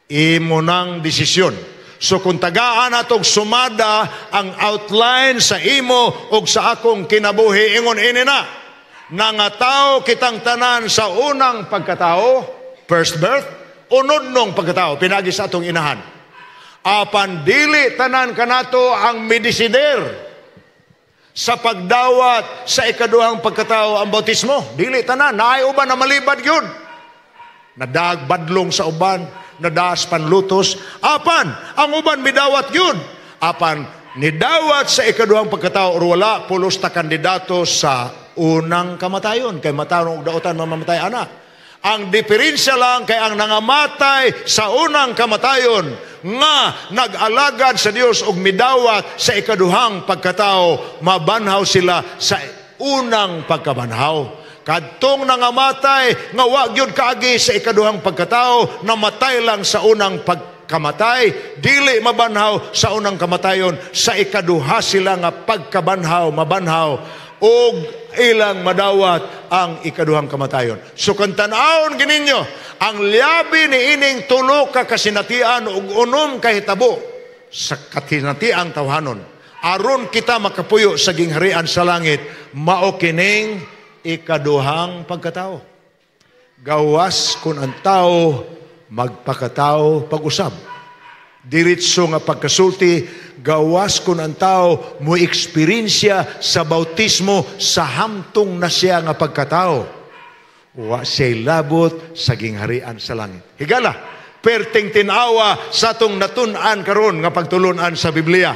Imo nang desisyon. So kung tagaan atong sumada ang outline sa imo o sa akong kinabuhi, ingon ini na. Nangatao kitang tanan sa unang pagkatao, first birth, unod nung pagkatao, pinagi sa atong inahan. Apan dili tanan kanato ang medisider sa pagdawat sa ikaduhang pagkatao ang bautismo. Dili tanan, naay uban na malibad yun. Nadagbadlong sa uban, nadaas panlutos. Apan, ang uban midawat yun. Apan, nidawat sa ikaduhang pagkatao or wala, pulos ta kandidato sa unang kamatayon. Kay matarong dautan mamamatay anak. Ang diferensya lang kay ang nangamatay sa unang kamatayon nga nag-alagad sa Dios og midawat sa ikaduhang pagkatao, mabanhaw sila sa unang pagkabanhaw. Kadtong nangamatay nga wa gyud kaagi sa ikaduhang pagkatao, namatay lang sa unang pagkamatay, dili mabanhaw sa unang kamatayon, sa ikaduha sila nga pagkabanhaw, mabanhaw og ilang madawat ang ikaduhang kamatayon. So kung tan-awon gininyo, ang liabi ni ining tulo ka kasinatian ug unom ka hitabo sa kasinatiang tawhanon, aron kita makapuyo sa gingharian sa langit, mao kining ikaduhang pagkatao. Gawas kun ang tao magpakatao pag-usab. Diritso nga pagkasulti, gawas kun ang tao mo eksperyensya sa bautismo sa hamtong na siya nga pagkatao. Wa siya'y labot sa gingharian sa langit. Higala, perting tinawa sa tong natun-an karon nga pagtulunan sa Biblia.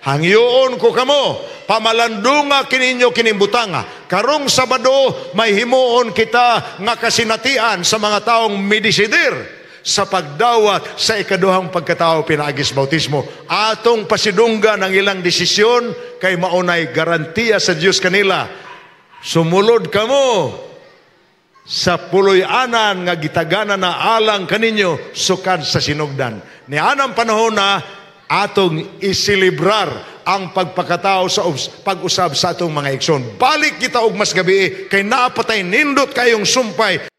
Hangyoon ko kamo, pamalandunga kininyo kinimbutanga. Karong Sabado, may himuon kita nga kasinatian sa mga taong medisidir sa pagdawat sa ikaduhang pagkatao pinaagis bautismo. Atong pasidunggan ang ilang desisyon kay maunay garantiya sa Dios kanila. Sumulod kamo sa puloy-anan nga gitagana na alang kaninyo sukad sa sinugdan. Ni anang panahon na atong isilibrar ang pagpakatao sa pag-usab sa atong mga igsoon. Balik kita og mas gabi kay naapatay nindot kayong sumpay